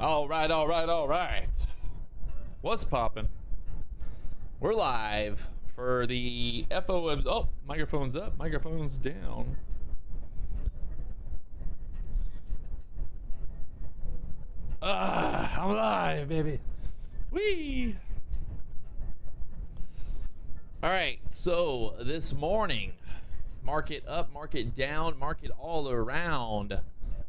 All right, all right, all right. What's poppin'? We're live for the FOMC. Oh, microphone's up, microphone's down. I'm live, baby. Whee! All right, so this morning, market up, market down, market all around.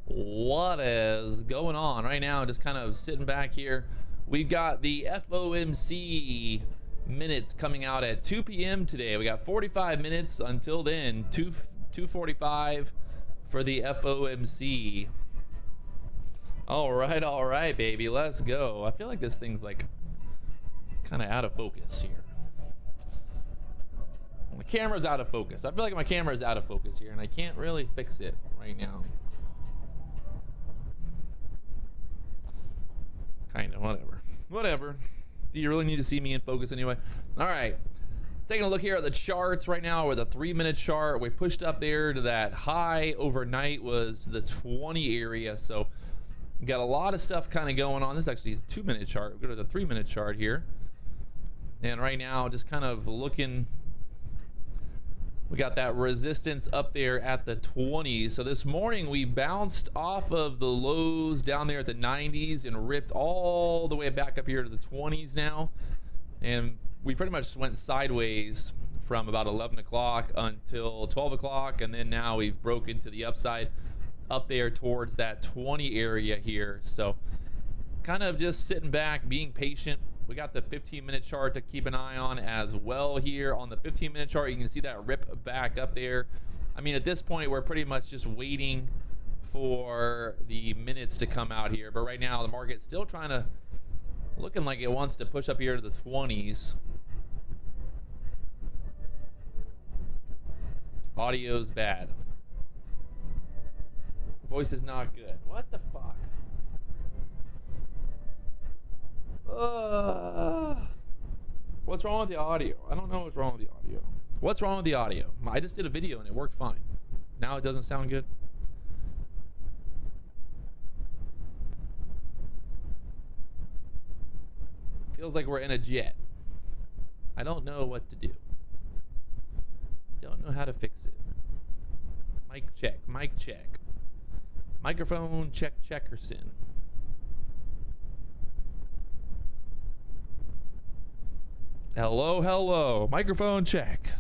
What is going on right now? Just kind of sitting back here. We've got the FOMC minutes coming out at 2 p.m. today. We got 45 minutes until then, 2:45 for the FOMC. All right, baby, let's go. I feel like this thing's like kind of out of focus here. My camera's out of focus. I feel like my camera is out of focus here, and I can't really fix it right now. Kind of, whatever. Do you really need to see me in focus anyway? All right, taking a look here at the charts right now with a 3-minute chart. We pushed up there to that high overnight was the 20 area, so got a lot of stuff kind of going on. This is actually a 2-minute chart. We'll go to the 3-minute chart here, and right now just kind of looking. We got that resistance up there at the 20s. So this morning we bounced off of the lows down there at the 90s and ripped all the way back up here to the 20s now. And we pretty much went sideways from about 11 o'clock until 12 o'clock. And then now we've broken to the upside up there towards that 20 area here. So kind of just sitting back, being patient. We got the 15-minute chart to keep an eye on as well here. On the 15-minute chart, you can see that rip back up there. I mean, at this point, we're pretty much just waiting for the minutes to come out here. But right now, the market's still trying to, looking like it wants to push up here to the 20s. Audio's bad. Voice is not good. What the fuck? What's wrong with the audio? I don't know what's wrong with the audio. What's wrong with the audio? I just did a video and it worked fine. Now it doesn't sound good. Feels like we're in a jet. I don't know what to do. Don't know how to fix it. Mic check, mic check. Microphone check, Checkerson. Hello, hello. Microphone check.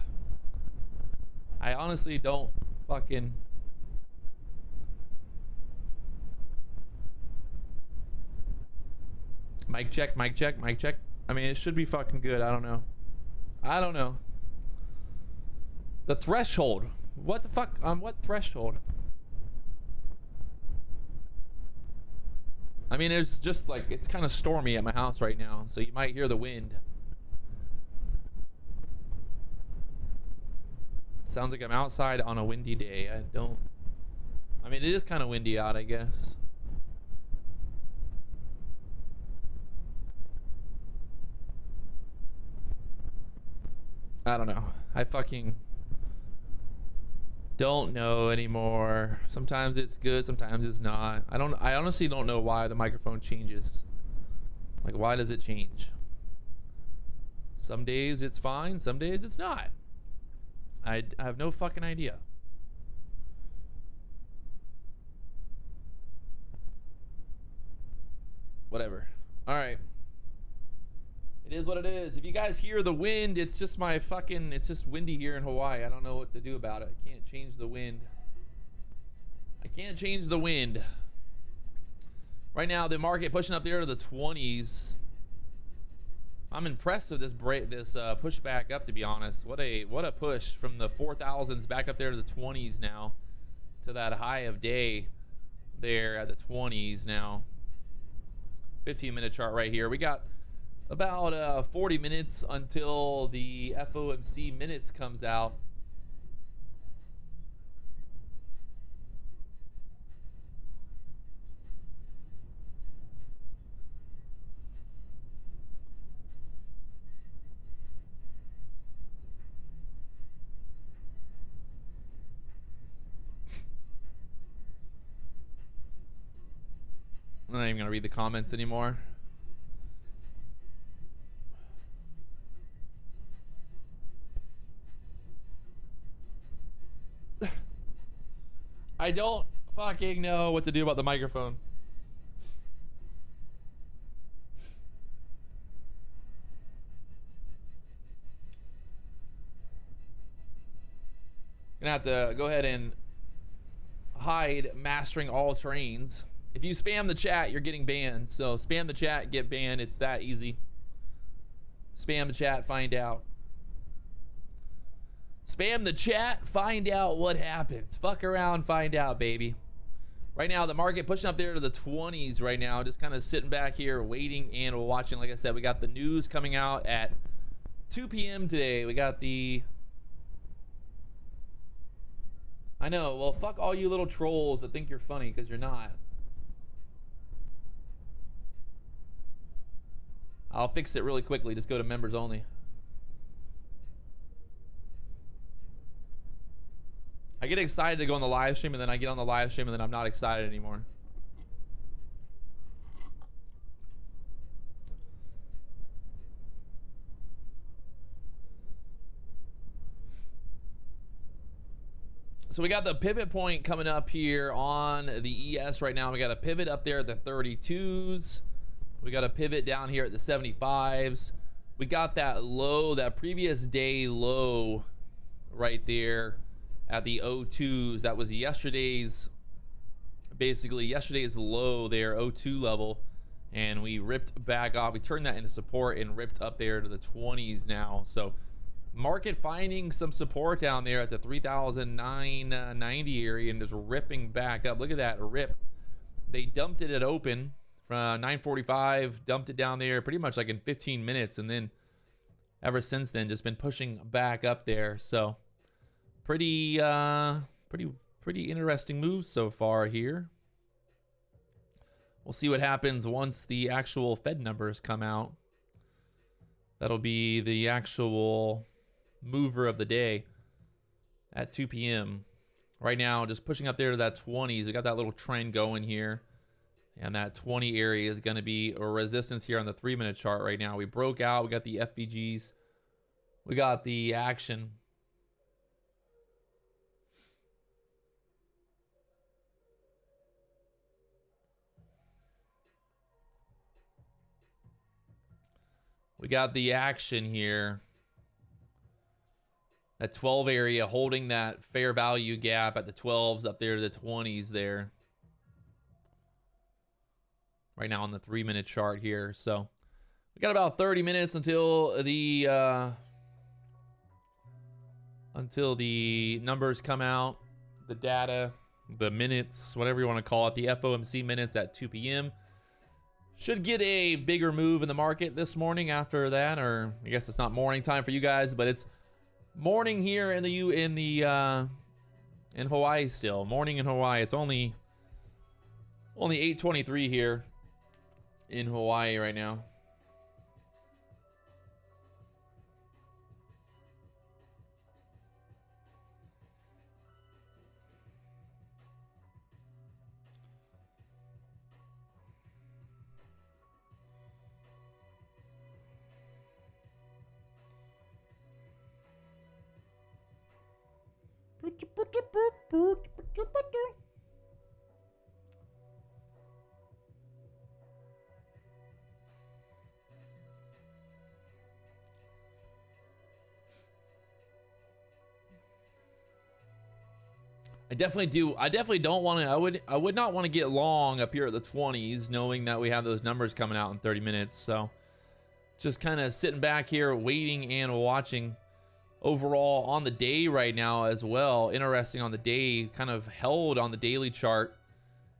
I honestly don't fucking... Mic check, mic check, mic check. I mean, it should be fucking good. I don't know. I don't know. The threshold. What the fuck? On what threshold? I mean, it's just like, it's kind of stormy at my house right now, so you might hear the wind. Sounds like I'm outside on a windy day. I mean, it is kind of windy out, I guess. I don't know. I fucking don't know anymore. Sometimes it's good, sometimes it's not. I honestly don't know why the microphone changes. Like, why does it change? Some days it's fine, some days it's not. I have no fucking idea. Whatever. All right. It is what it is. If you guys hear the wind, it's just my fucking, it's just windy here in Hawaii. I don't know what to do about it. I can't change the wind. I can't change the wind. Right now, the market pushing up there to the 20s. I'm impressed with this push back up, to be honest. What a push from the 4,000s back up there to the 20s now, to that high of day there at the 20s now. 15-minute chart right here. We got about 40 minutes until the FOMC minutes comes out. not even gonna read the comments anymore. I don't fucking know what to do about the microphone. Gonna have to go ahead and hide mastering all trains. If you spam the chat, you're getting banned. So spam the chat, get banned. It's that easy. Spam the chat, find out. Spam the chat, find out what happens. Fuck around, find out, baby. Right now, the market pushing up there to the 20s right now. Just kind of sitting back here, waiting and watching. Like I said, we got the news coming out at 2 p.m. today. We got the... I know. Well, fuck all you little trolls that think you're funny, because you're not. I'll fix it really quickly. Just go to members only. I get excited to go on the live stream, and then I get on the live stream, and then I'm not excited anymore. So we got the pivot point coming up here on the ES right now. We got a pivot up there at the 32s. We got a pivot down here at the 75s. We got that low, that previous day low right there at the 02s. That was yesterday's, basically yesterday's low there, 02 level. And we ripped back off. We turned that into support and ripped up there to the 20s now. So market finding some support down there at the 3,990 area and just ripping back up. Look at that rip. They dumped it at open from 945, dumped it down there pretty much like in 15 minutes. And then ever since then, just been pushing back up there. So pretty interesting moves so far here. We'll see what happens once the actual Fed numbers come out. That'll be the actual mover of the day at 2 p.m. Right now, just pushing up there to that 20s. We got that little trend going here. And that 20 area is going to be a resistance here on the 3-minute chart right now. We broke out. We got the FVGs. We got the action. We got the action here. That 12 area holding that fair value gap at the 12s up there to the 20s there. Right now on the 3-minute chart here. So we got about 30 minutes until the numbers come out, the data, the minutes, whatever you want to call it, the FOMC minutes at 2 p.m. Should get a bigger move in the market this morning after that, or I guess it's not morning time for you guys, but it's morning here in Hawaii still. Morning in Hawaii. It's only 8:23 here in Hawaii right now. I definitely don't want to. I would not want to get long up here at the 20s, knowing that we have those numbers coming out in 30 minutes. So just kind of sitting back here, waiting and watching. Overall on the day right now as well, interesting on the day, kind of held on the daily chart,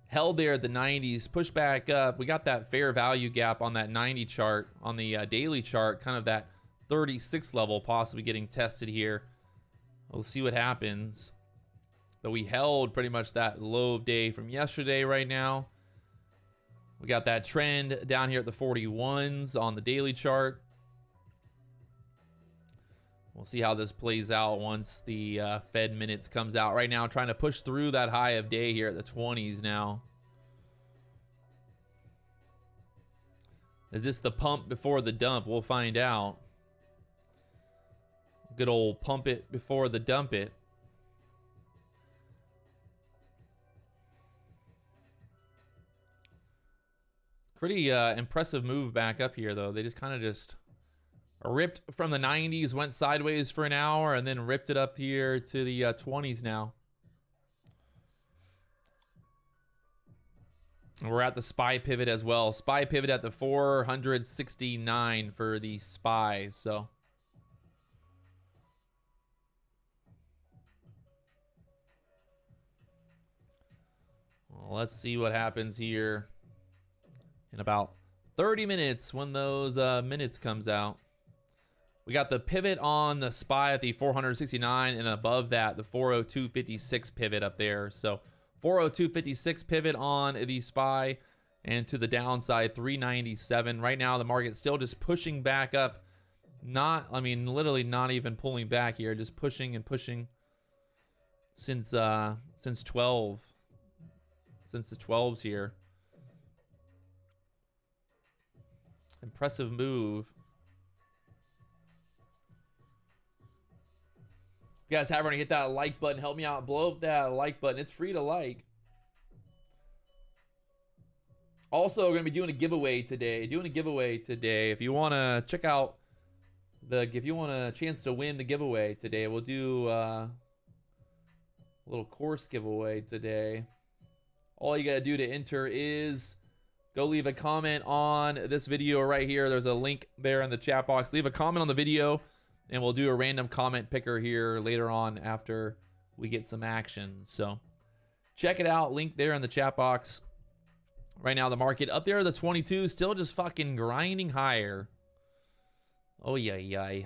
held there at the 90s, pushed back up. We got that fair value gap on that 90 chart, on the daily chart, kind of that 36 level possibly getting tested here. We'll see what happens. But we held pretty much that low of day from yesterday right now. We got that trend down here at the 41s on the daily chart. We'll see how this plays out once the Fed minutes comes out. Right now, trying to push through that high of day here at the 20s now. Is this the pump before the dump? We'll find out. Good old pump it before the dump it. Pretty impressive move back up here, though. They just kind of just ripped from the 90s, went sideways for an hour, and then ripped it up here to the 20s now. And we're at the SPY pivot as well. SPY pivot at the 469 for the SPY, so. Well, let's see what happens here in about 30 minutes when those minutes comes out. We got the pivot on the SPY at the 469, and above that, the 402.56 pivot up there. So 402.56 pivot on the SPY, and to the downside, 397. Right now, the market's still just pushing back up. I mean, literally not even pulling back here, just pushing and pushing since 12. Since the 12s here. Impressive move. If you guys haven't already hit that like button, help me out. Blow up that like button. It's free to like. Also, we're going to be doing a giveaway today. If you want to check out if you want a chance to win the giveaway today, we'll do a little course giveaway today. All you got to do to enter is go leave a comment on this video right here. There's a link there in the chat box. Leave a comment on the video, and we'll do a random comment picker here later on after we get some action. So check it out. Link there in the chat box. Right now, the market up there, the 22, still just fucking grinding higher. Oh, yeah.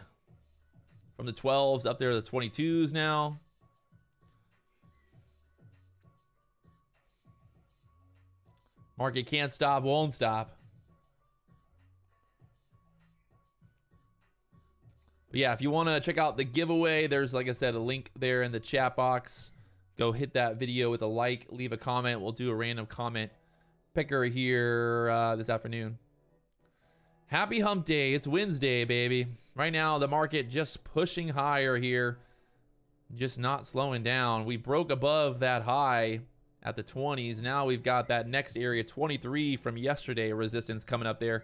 From the 12s up there, the 22s now. Market can't stop, won't stop. But yeah, if you want to check out the giveaway, there's, like I said, a link there in the chat box. Go hit that video with a like, leave a comment. We'll do a random comment picker here this afternoon. Happy hump day. It's Wednesday, baby. Right now, the market just pushing higher here. Just not slowing down. We broke above that high at the 20s. Now we've got that next area, 23 from yesterday, resistance coming up there.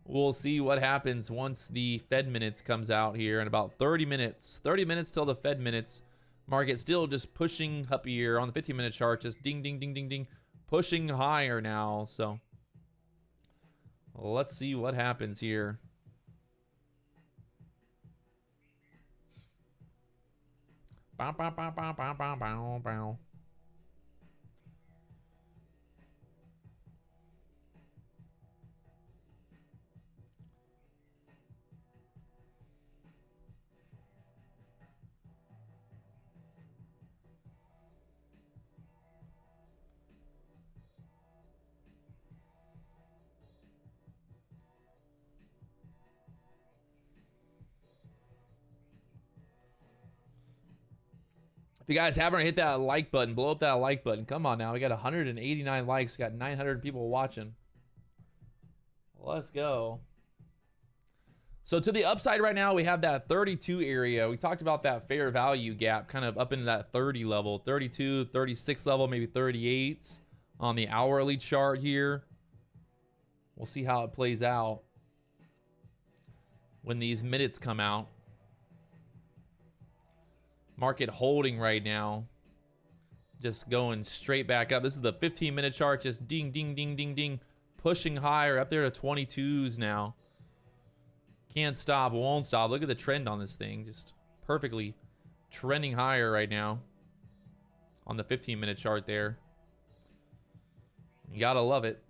We'll see what happens once the Fed minutes comes out here in about 30 minutes. 30 minutes till the Fed minutes. Market still just pushing up here on the 15-minute chart. Just ding, ding, ding, ding, ding. Pushing higher now. So let's see what happens here. Bow, bow, bow, bow, bow, bow, bow, bow. If you guys haven't hit that like button, blow up that like button. Come on now. We got 189 likes. We got 900 people watching. Let's go. So to the upside right now, we have that 32 area. We talked about that fair value gap kind of up into that 30 level, 32, 36 level, maybe 38s on the hourly chart here. We'll see how it plays out when these minutes come out. Market holding right now, just going straight back up. This is the 15-minute chart, just ding, ding, ding, ding, ding, pushing higher up there to 22s now. Can't stop, won't stop. Look at the trend on this thing, just perfectly trending higher right now on the 15-minute chart there. You gotta love it.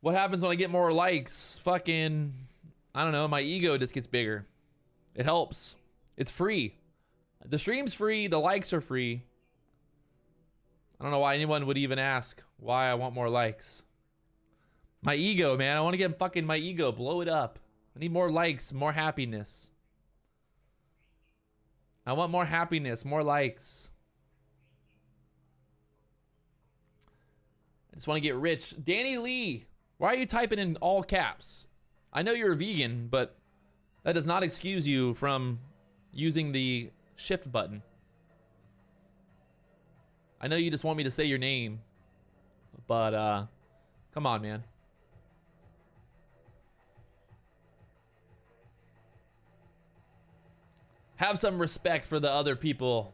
What happens when I get more likes? Fucking, I don't know, my ego just gets bigger. It helps. It's free. The stream's free, the likes are free. I don't know why anyone would even ask why I want more likes. My ego, man, I want to get fucking my ego, blow it up. I need more likes, more happiness. I want more happiness, more likes. I just want to get rich. Danny Lee, why are you typing in all caps? I know you're a vegan, but that does not excuse you from using the shift button. I know you just want me to say your name, but come on, man. Have some respect for the other people.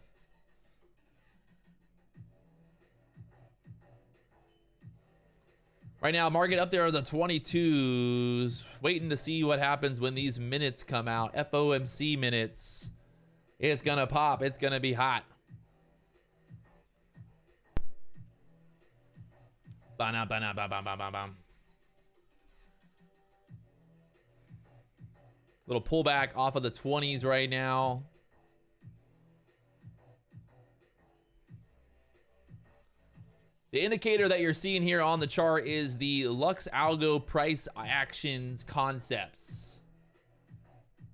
Right now, market up there are the 22s. Waiting to see what happens when these minutes come out. FOMC minutes. It's gonna pop. It's gonna be hot. Ba-na-ba-na-ba-ba-ba-ba-bam. Little pullback off of the 20s right now. The indicator that you're seeing here on the chart is the Lux Algo price actions concepts.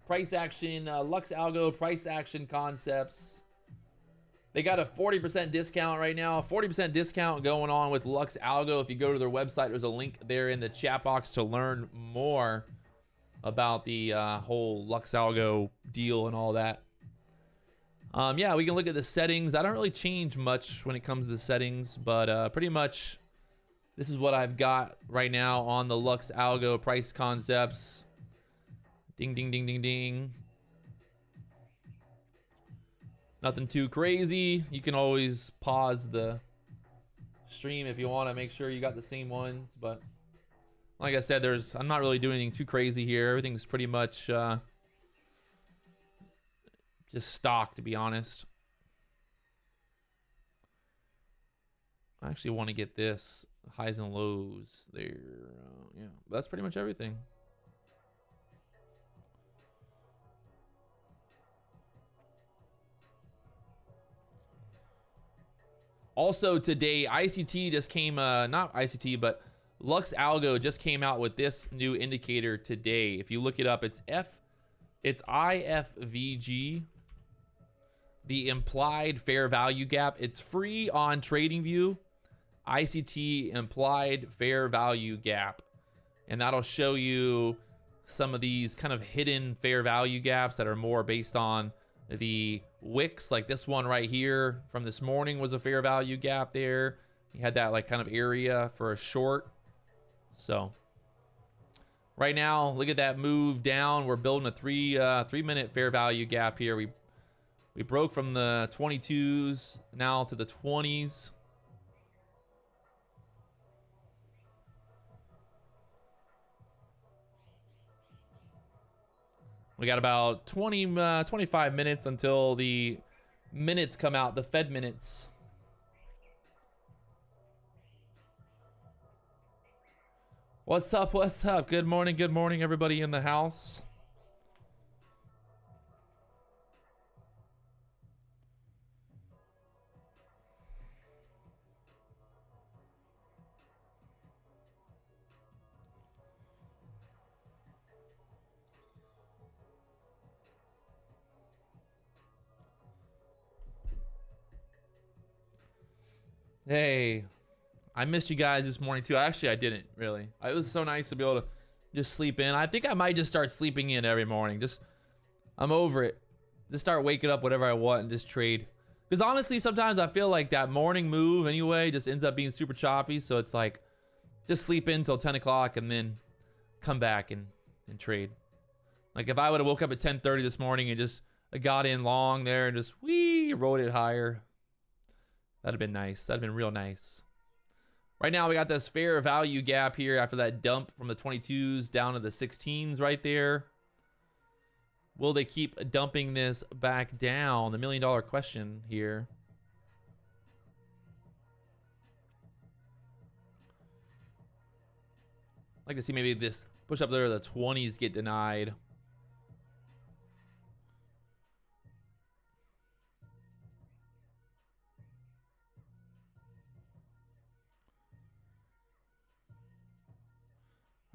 Price action, Lux Algo price action concepts. They got a 40% discount right now. A 40% discount going on with Lux Algo. If you go to their website, there's a link there in the chat box to learn more about the whole Lux Algo deal and all that. Yeah, we can look at the settings. I don't really change much when it comes to the settings, but pretty much this is what I've got right now on the Lux Algo price concepts. Ding, ding, ding, ding, ding. Nothing too crazy. You can always pause the stream if you want to make sure you got the same ones, but like I said, I'm not really doing anything too crazy here. Everything's pretty much just stock, to be honest. I actually want to get this highs and lows there. Yeah, that's pretty much everything. Also today, ICT just came, not ICT, but Lux Algo just came out with this new indicator today. If you look it up, it's IFVG, the implied fair value gap. It's free on TradingView. ICT implied fair value gap. And that'll show you some of these kind of hidden fair value gaps that are more based on the wicks. Like this one right here from this morning was a fair value gap there. You had that like kind of area for a short. So right now, look at that move down. We're building a three-minute fair value gap here. We broke from the 22s now to the 20s. We got about 25 minutes until the minutes come out, the Fed minutes. What's up? What's up? Good morning, everybody in the house. Hey, I missed you guys this morning too. Actually, I didn't really. It was so nice to be able to just sleep in. I think I might just start sleeping in every morning. I'm over it. Just start waking up whatever I want and just trade. Because honestly, sometimes I feel like that morning move anyway just ends up being super choppy. So it's like, just sleep in till 10 o'clock and then come back and trade. Like if I would have woke up at 10:30 this morning and just got in long there and just rode it higher. That'd have been nice. That'd have been real nice. Right now, we got this fair value gap here after that dump from the 22s down to the 16s right there. Will they keep dumping this back down? The $1 million question here. I'd like to see maybe this push up there, the 20s get denied.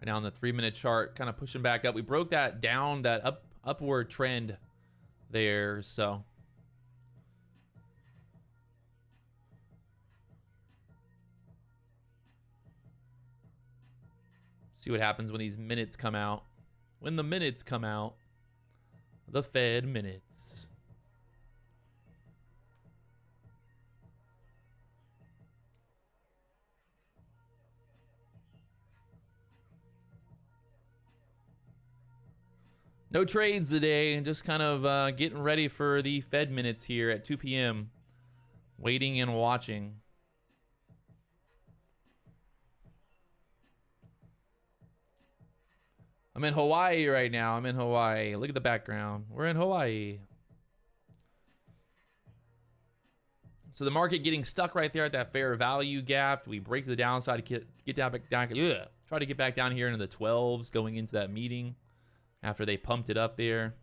Right now on the 3-minute chart, kind of pushing back up. We broke that down, that upward trend there. So See what happens when these minutes come out. When the minutes come out. The Fed minutes. No trades today. Just kind of getting ready for the Fed minutes here at 2 p.m. Waiting and watching. I'm in Hawaii right now. I'm in Hawaii. Look at the background. We're in Hawaii. So the market getting stuck right there at that fair value gap. We break the downside to get down back down. Try to get back down here into the 12s going into that meeting after they pumped it up there.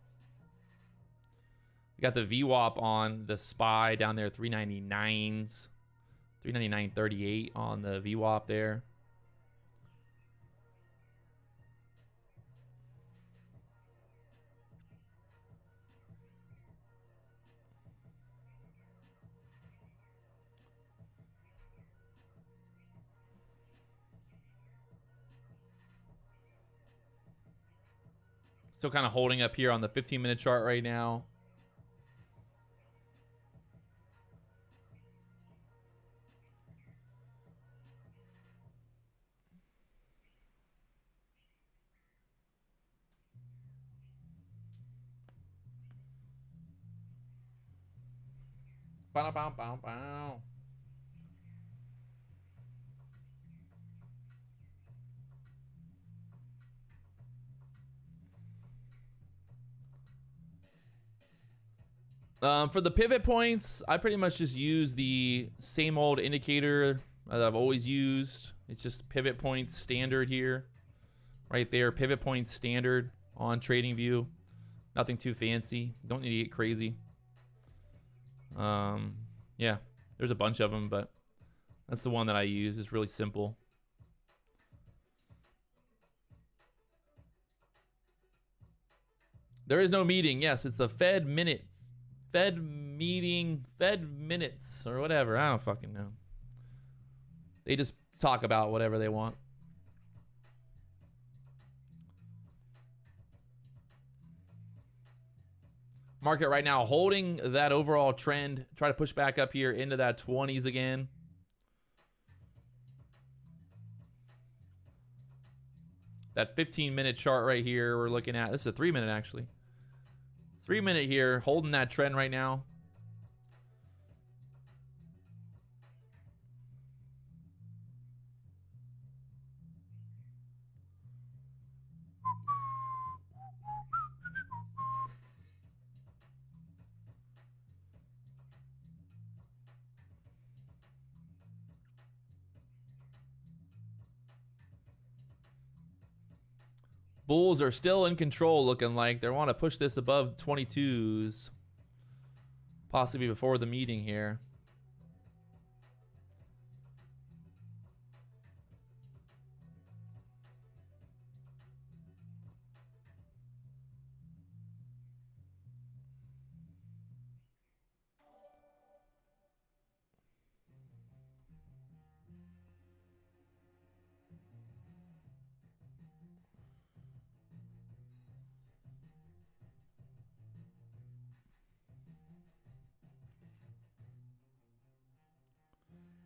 We got the VWAP on the SPY down there, 399s. 399.38 on the VWAP there. Still kind of holding up here on the 15-minute chart right now. Bow, bow, bow, bow. For the pivot points, I pretty much just use the same old indicator that I've always used. It's just pivot points standard here. Right there, pivot points standard on TradingView. Nothing too fancy. Don't need to get crazy. Yeah, there's a bunch of them, but that's the one that I use. It's really simple. There is no meeting. Yes, it's the Fed minutes. Fed meeting, Fed minutes, or whatever. I don't fucking know. They just talk about whatever they want. Market right now holding that overall trend. Try to push back up here into that 20s again. That 15-minute chart right here we're looking at. This is a 3-minute actually. 3-minute here, holding that trend right now. Bulls are still in control, looking like they want to push this above 22s, possibly before the meeting here.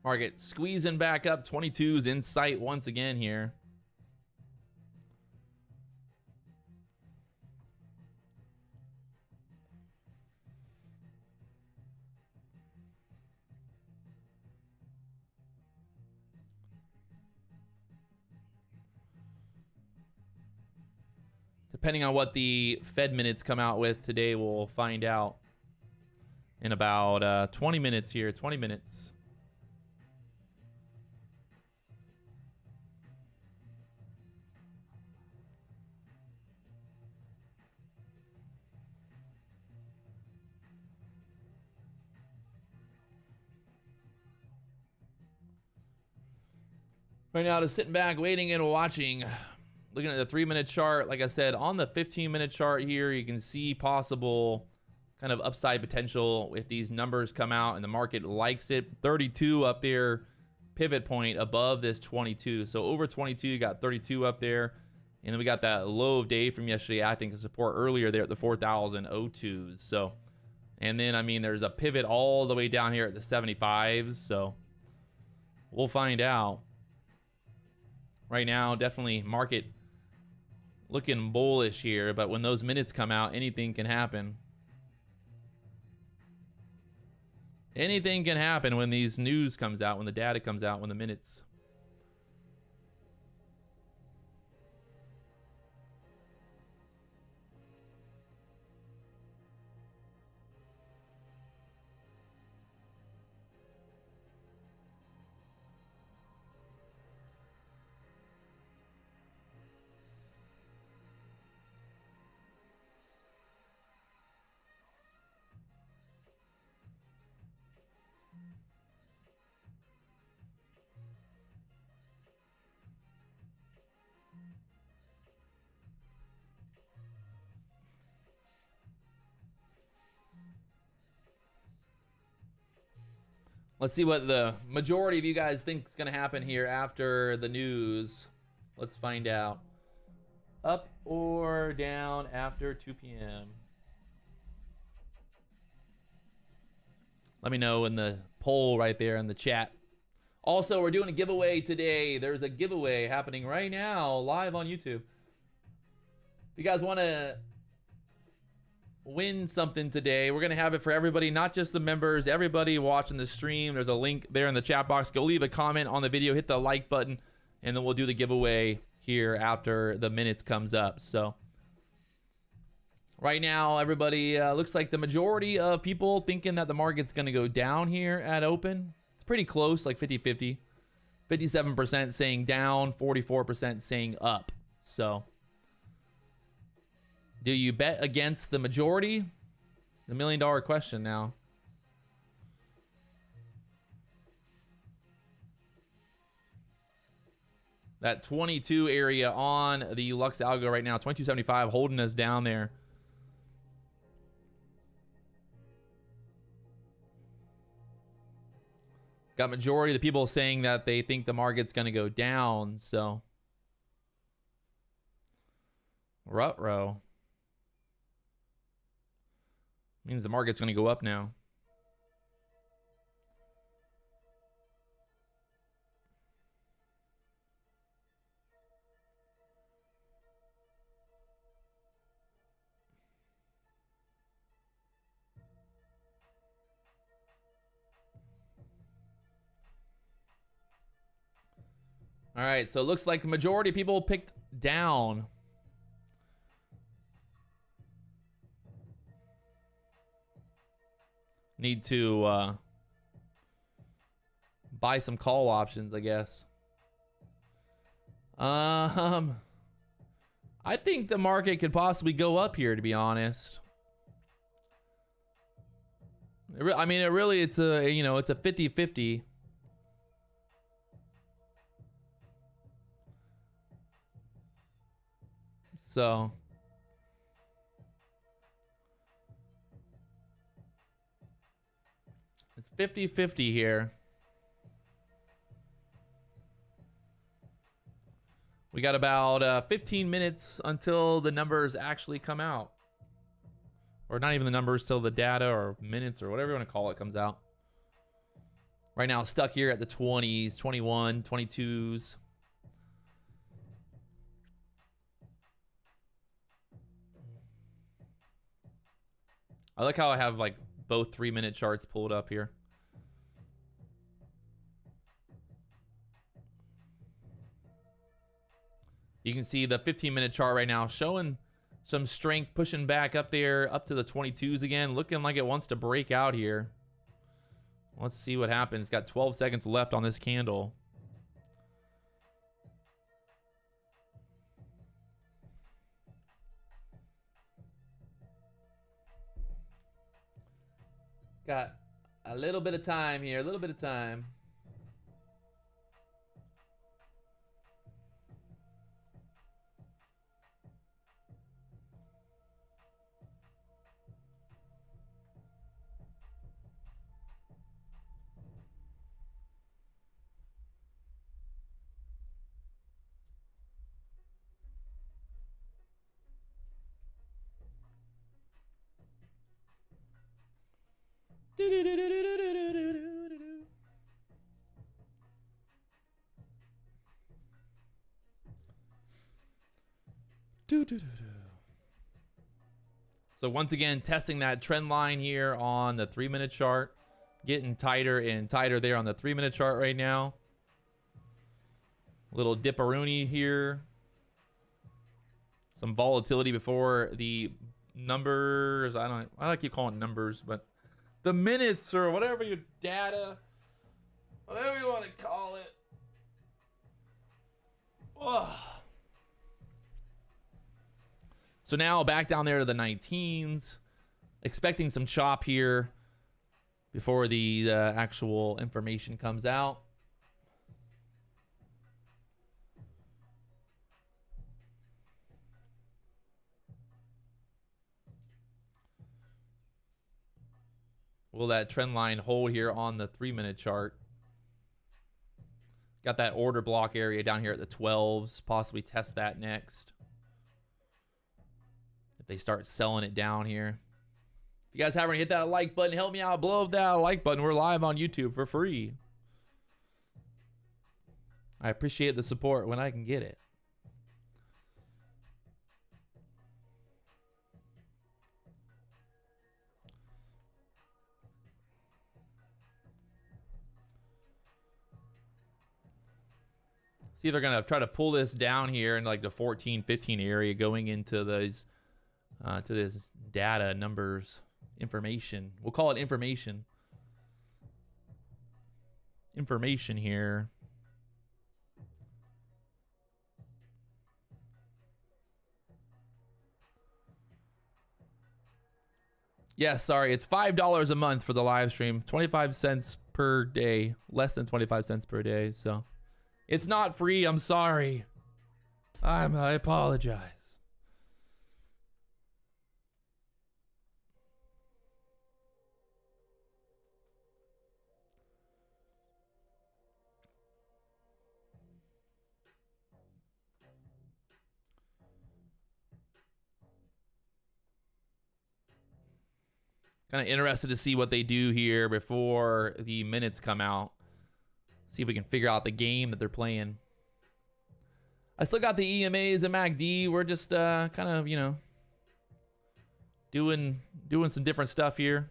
Market squeezing back up, 22s in sight once again here. Depending on what the Fed minutes come out with today, we'll find out in about 20 minutes here, 20 minutes. Right now, just sitting back, waiting and watching. Looking at the 3-minute chart, like I said, on the 15-minute chart here, you can see possible kind of upside potential if these numbers come out and the market likes it. 32 up there, pivot point above this 22. So over 22, you got 32 up there. And then we got that low of day from yesterday acting as support earlier there at the 4,002s. So, and then, I mean, there's a pivot all the way down here at the 75s. So we'll find out. Right now, definitely market looking bullish here. But when those minutes come out, anything can happen. Anything can happen when these news comes out, when the data comes out, when the minutes. Let's see what the majority of you guys think is going to happen here after the news. Let's find out. Up or down after 2 p.m. Let me know in the poll right there in the chat. Also, we're doing a giveaway today. There's a giveaway happening right now live on YouTube. If you guys want to win something today, we're gonna have it for everybody, not just the members, everybody watching the stream. There's a link there in the chat box. Go leave a comment on the video, hit the like button, and then we'll do the giveaway here after the minutes comes up. So right now, everybody looks like the majority of people thinking that the market's gonna go down here at open. It's pretty close, like 50-50. 57% saying down, 44% saying up. So do you bet against the majority? The $1 million question now. That 22 area on the Lux Algo right now, 2275 holding us down there. Got majority of the people saying that they think the market's going to go down, so. Ruh-roh. Means the market's going to go up now. All right, so it looks like the majority of people picked down. Need to buy some call options, I guess. I think the market could possibly go up here, to be honest. I mean, it's a, you know, it's a 50-50. So it's 50-50 here. We got about 15 minutes until the numbers actually come out. Or not even the numbers, till the data or minutes or whatever you want to call it comes out. Right now, stuck here at the 20s, 21, 22s. I like how I have like both 3-minute charts pulled up here. You can see the 15-minute chart right now showing some strength, pushing back up there, up to the 22s again, looking like it wants to break out here. Let's see what happens. Got 12 seconds left on this candle. Got a little bit of time here, a little bit of time. So once again, testing that trend line here on the 3-minute chart. Getting tighter and tighter there on the 3-minute chart right now. Little dipperoonie here. Some volatility before the numbers. I don't keep calling it numbers, but the minutes or whatever your data, whatever you want to call it. Ugh. So now back down there to the 19s. Expecting some chop here before the actual information comes out. Will that trend line hold here on the 3-minute chart? Got that order block area down here at the 12s. Possibly test that next. If they start selling it down here. If you guys haven't hit that like button, help me out. Blow up that like button. We're live on YouTube for free. I appreciate the support when I can get it. See if they're going to try to pull this down here in like the 14, 15 area going into those, to this data, numbers, information. We'll call it information. Information here. Yeah, sorry. It's $5 a month for the live stream. 25 cents per day. Less than 25 cents per day, so... It's not free. I'm sorry. I apologize. Kind of interested to see what they do here before the minutes come out. See if we can figure out the game that they're playing. I still got the EMAs and MACD. We're just kind of, you know, doing some different stuff here.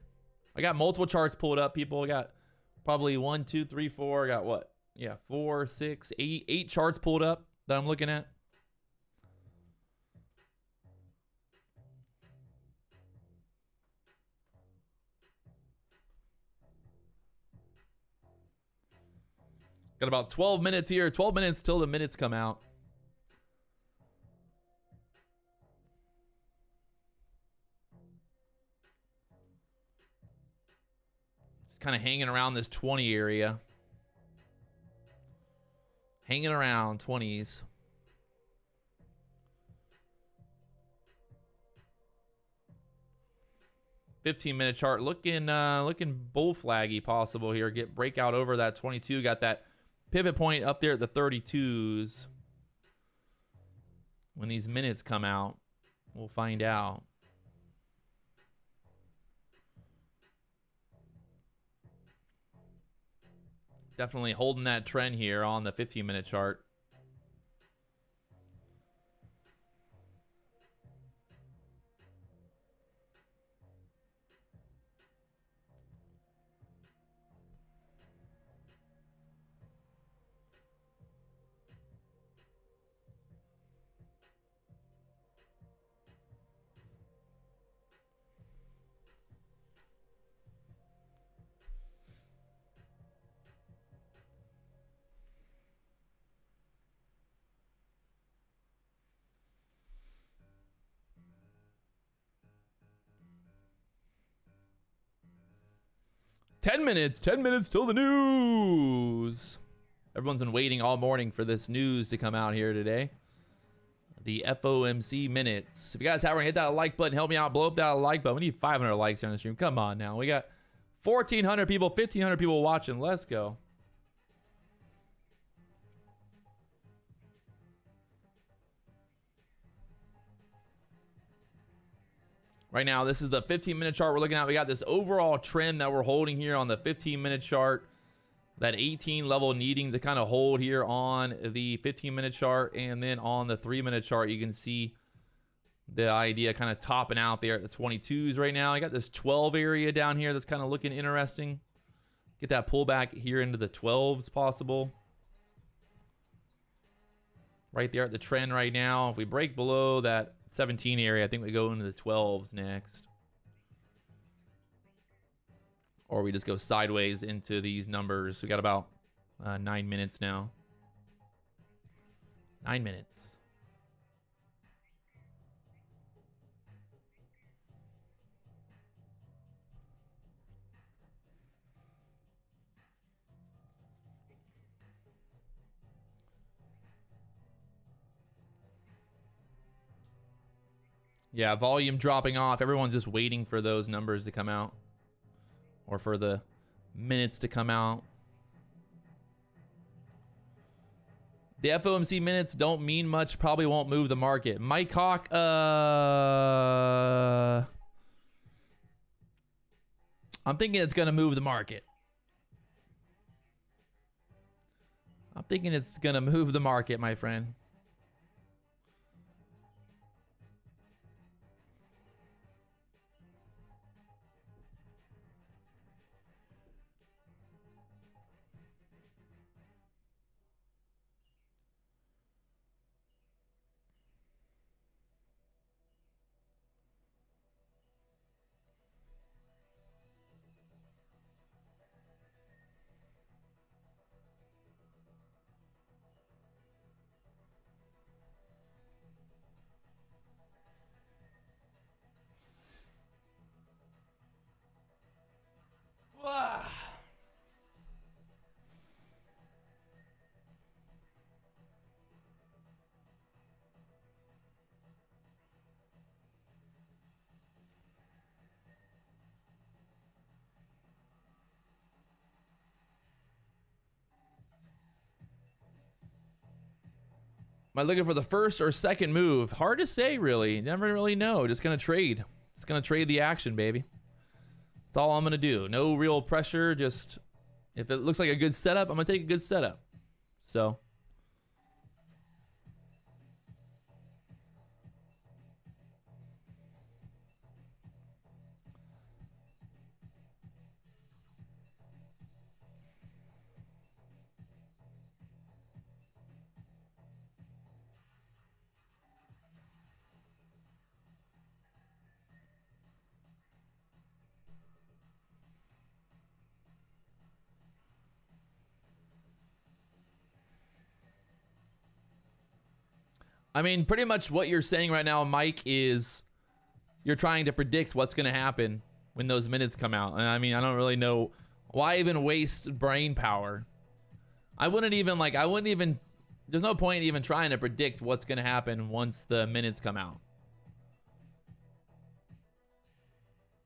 I got multiple charts pulled up, people. I got probably 1, 2, 3, 4. I got what? Yeah, 4, 6, 8. 8 charts pulled up that I'm looking at. Got about 12 minutes here. 12 minutes till the minutes come out. Just kind of hanging around this 20 area. Hanging around 20s. $15-minute chart looking bull flaggy possible here. Get breakout over that 22. Got that pivot point up there at the 32s. When these minutes come out, we'll find out. Definitely holding that trend here on the 15-minute chart. Ten minutes till the news. Everyone's been waiting all morning for this news to come out here today. The FOMC minutes. If you guys haven't hit that like button, help me out. Blow up that like button. We need 500 likes here on the stream. Come on now. We got 1,400 people, 1,500 people watching. Let's go. Right now, this is the 15-minute chart we're looking at. We got this overall trend that we're holding here on the 15-minute chart. That 18 level needing to kind of hold here on the 15-minute chart. And then on the 3-minute chart, you can see The idea kind of topping out there at the 22s right now. I got this 12 area down here that's kind of looking interesting. Get that pullback here into the 12s possible. Right there at the trend right now. If we break below that 17 area, I think we go into the 12s next. Or we just go sideways into these numbers. We got about 9 minutes now. 9 minutes. Yeah, volume dropping off. Everyone's just waiting for those numbers to come out. Or for the minutes to come out. The FOMC minutes don't mean much. Probably won't move the market. Mike Hawk, I'm thinking it's going to move the market. I'm thinking it's going to move the market, my friend. Am I looking for the first or second move? Hard to say, really. Never really know. Just gonna trade. Just gonna trade the action, baby. That's all I'm gonna do. No real pressure. Just if it looks like a good setup, I'm gonna take a good setup. So. I mean, pretty much what you're saying right now, Mike, is you're trying to predict what's going to happen when those minutes come out. And I mean, I don't really know why even waste brain power. I wouldn't even there's no point even trying to predict what's going to happen once the minutes come out.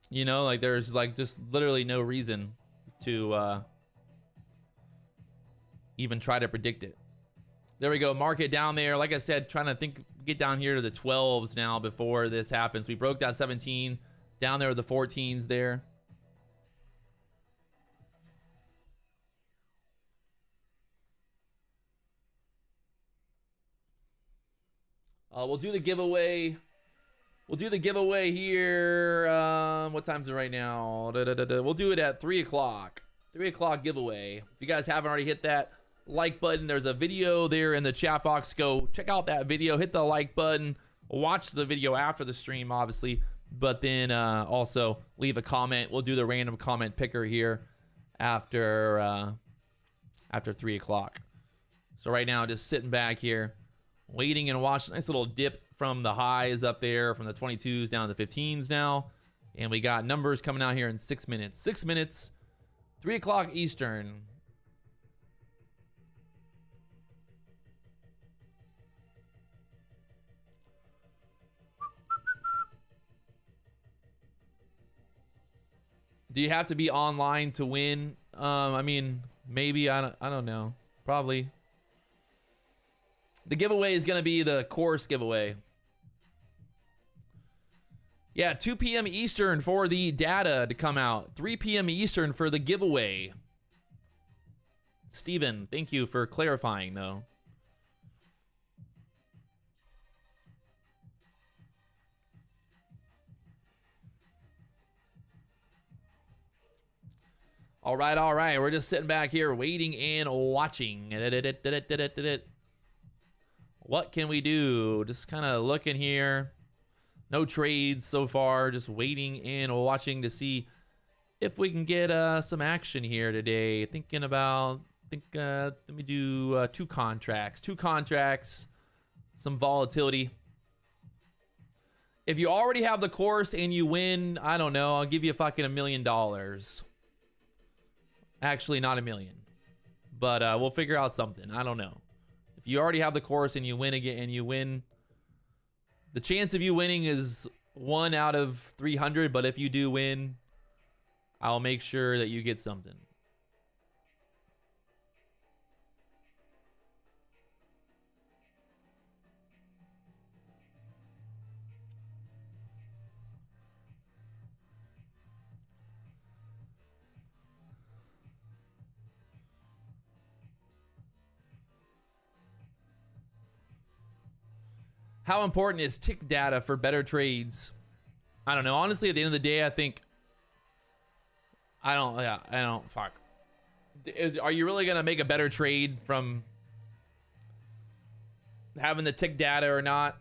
You know, like there's like just literally no reason to even try to predict it. There we go. Market down there. Like I said, trying to get down here to the 12s now before this happens. We broke that 17 down there with the 14s there. We'll do the giveaway. We'll do the giveaway here. What time is it right now? We'll do it at 3 o'clock. 3 o'clock giveaway. If you guys haven't already hit that like button, there's a video there in the chat box. Go check out that video, hit the like button, watch the video after the stream, obviously, but then also leave a comment. We'll do the random comment picker here after 3 o'clock. So right now, just sitting back here, waiting and watching. Nice little dip from the highs up there, from the 22s down to the 15s now, and we got numbers coming out here in 6 minutes. 6 minutes, 3 o'clock Eastern. Do you have to be online to win? I mean, maybe. I don't know. Probably. The giveaway is going to be the course giveaway. Yeah, 2 p.m. Eastern for the data to come out. 3 p.m. Eastern for the giveaway. Steven, thank you for clarifying, though. All right. We're just sitting back here waiting and watching. What can we do? Just kind of looking here. No trades so far. Just waiting and watching to see if we can get some action here today. Let me do two contracts, some volatility. If you already have the course and you win, I don't know, I'll give you fucking $1 million. Actually, not $1 million, but we'll figure out something. I don't know. If you already have the course and you win again, the chance of you winning is 1 out of 300. But if you do win, I'll make sure that you get something. How important is tick data for better trades? I don't know. Honestly, at the end of the day, I think I don't fuck. Are you really gonna make a better trade from having the tick data or not?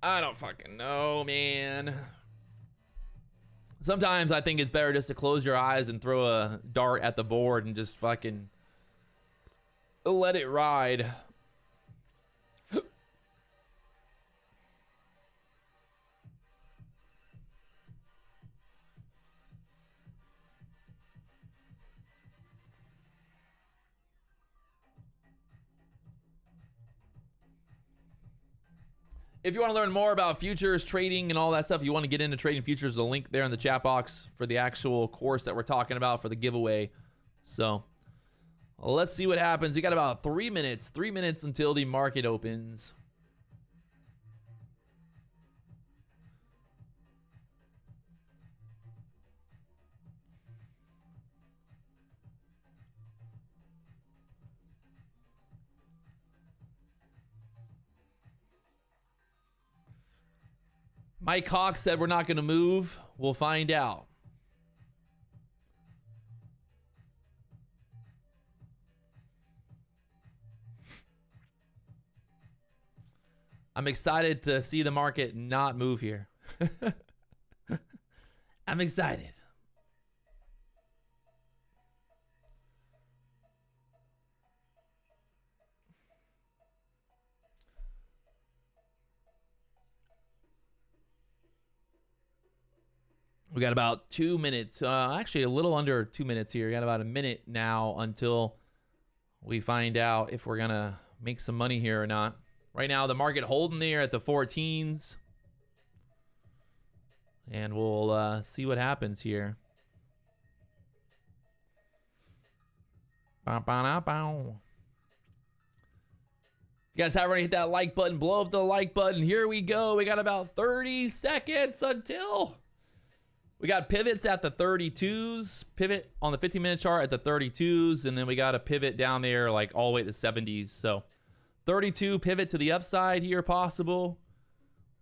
I don't fucking know, man. Sometimes I think it's better just to close your eyes and throw a dart at the board and just fucking let it ride. If you want to learn more about futures trading and all that stuff, you want to get into trading futures, the link there in the chat box for the actual course that we're talking about for the giveaway. So let's see what happens. We got about 3 minutes until the market opens. Mike Hawk said we're not going to move. We'll find out. I'm excited to see the market not move here. I'm excited. We got about 2 minutes, actually a little under 2 minutes here. We got about a minute now until we find out if we're gonna make some money here or not. Right now, the market holding there at the 14s. And we'll see what happens here. Bow, bow, bow, bow. You guys haven't already hit that like button, blow up the like button. Here we go. We got about 30 seconds until we got pivots at the 32s, pivot on the 15-minute chart at the 32s, and then we got a pivot down there like all the way to the 70s. So 32 pivot to the upside here possible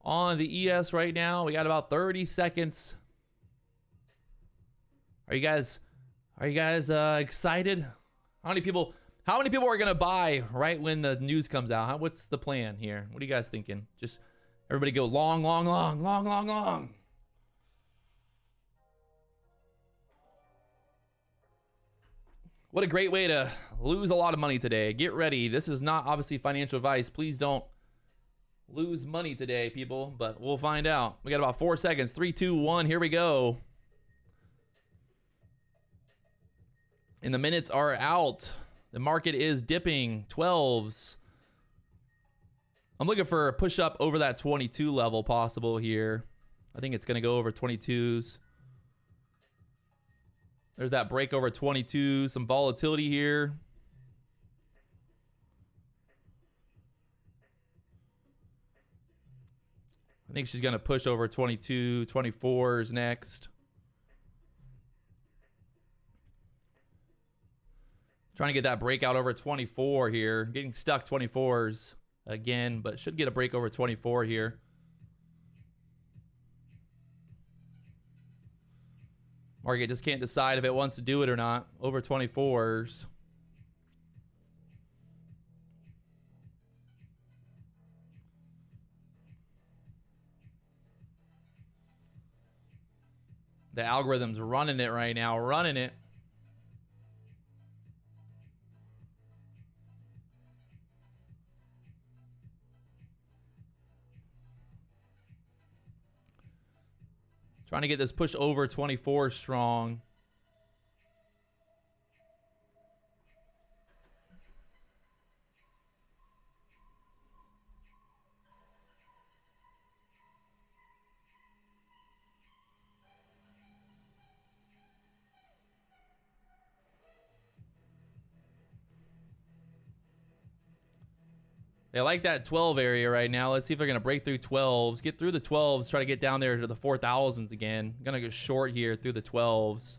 on the ES right now. We got about 30 seconds. Are you guys excited? How many people are gonna buy right when the news comes out? What's the plan here? What are you guys thinking? Just everybody go long, long, long, long, long, long. What a great way to lose a lot of money today. Get ready. This is not obviously financial advice. Please don't lose money today, people, but we'll find out. We got about 4 seconds. 3, 2, 1. Here we go. And the minutes are out. The market is dipping. 12s. I'm looking for a push up over that 22 level possible here. I think it's going to go over 22s. There's that break over 22, some volatility here. I think she's going to push over 22, 24s next. Trying to get that breakout over 24 here. Getting stuck 24s again, but should get a break over 24 here. Market just can't decide if it wants to do it or not. Over 24s. The algorithm's running it right now, running it. Trying to get this push over 24 strong. They like that 12 area right now. Let's see if they're going to break through 12s. Get through the 12s. Try to get down there to the 4,000s again. Going to go short here through the 12s.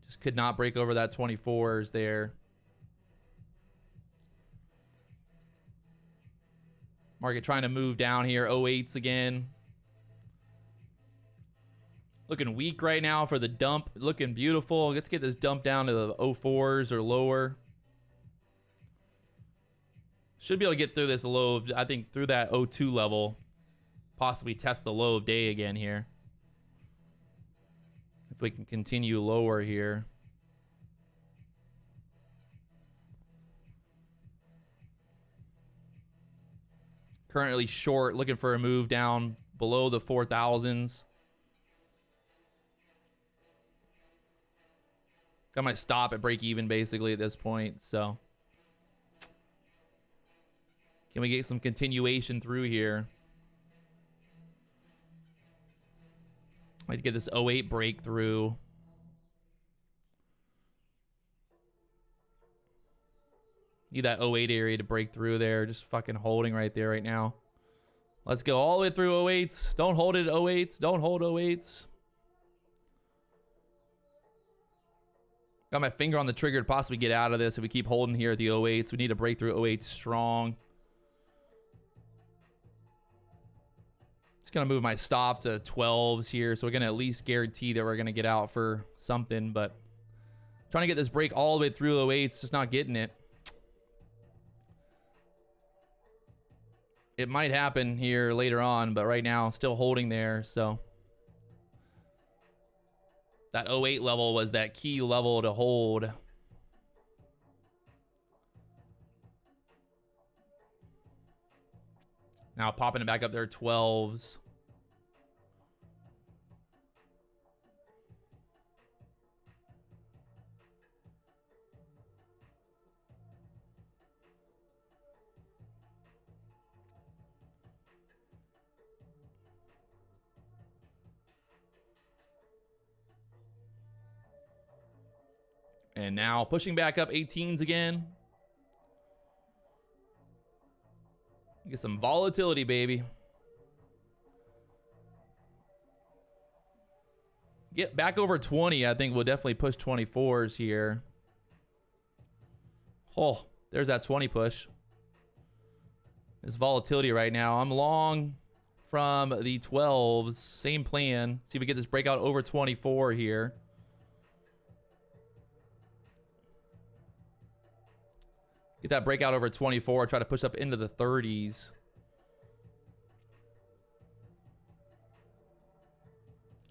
Just could not break over that 24s there. Market trying to move down here. 08s again. Looking weak right now for the dump. Looking beautiful. Let's get this dump down to the 04s or lower. Should be able to get through this low of, I think, through that 02 level. Possibly test the low of day again here. If we can continue lower here. Currently short, looking for a move down below the 4,000s. Got my stop at break even basically at this point, so. Can we get some continuation through here? Might get this 08 breakthrough. Need that 08 area to break through there. Just fucking holding right there right now. Let's go all the way through 08s. Don't hold it at 08s. Don't hold 08s. Got my finger on the trigger to possibly get out of this if we keep holding here at the 08s. We need to break through 08 strong. Gonna move my stop to 12s here, so we're gonna at least guarantee that we're gonna get out for something, but trying to get this break all the way through 08s, just not getting it. It might happen here later on, but right now still holding there. So that 08 level was that key level to hold. Now popping it back up there 12s. And now pushing back up 18s again. Get some volatility, baby. Get back over 20. I think we'll definitely push 24s here. Oh, there's that 20 push. This volatility right now. I'm long from the 12s. Same plan. See if we get this breakout over 24 here. Get that breakout over 24. Try to push up into the 30s.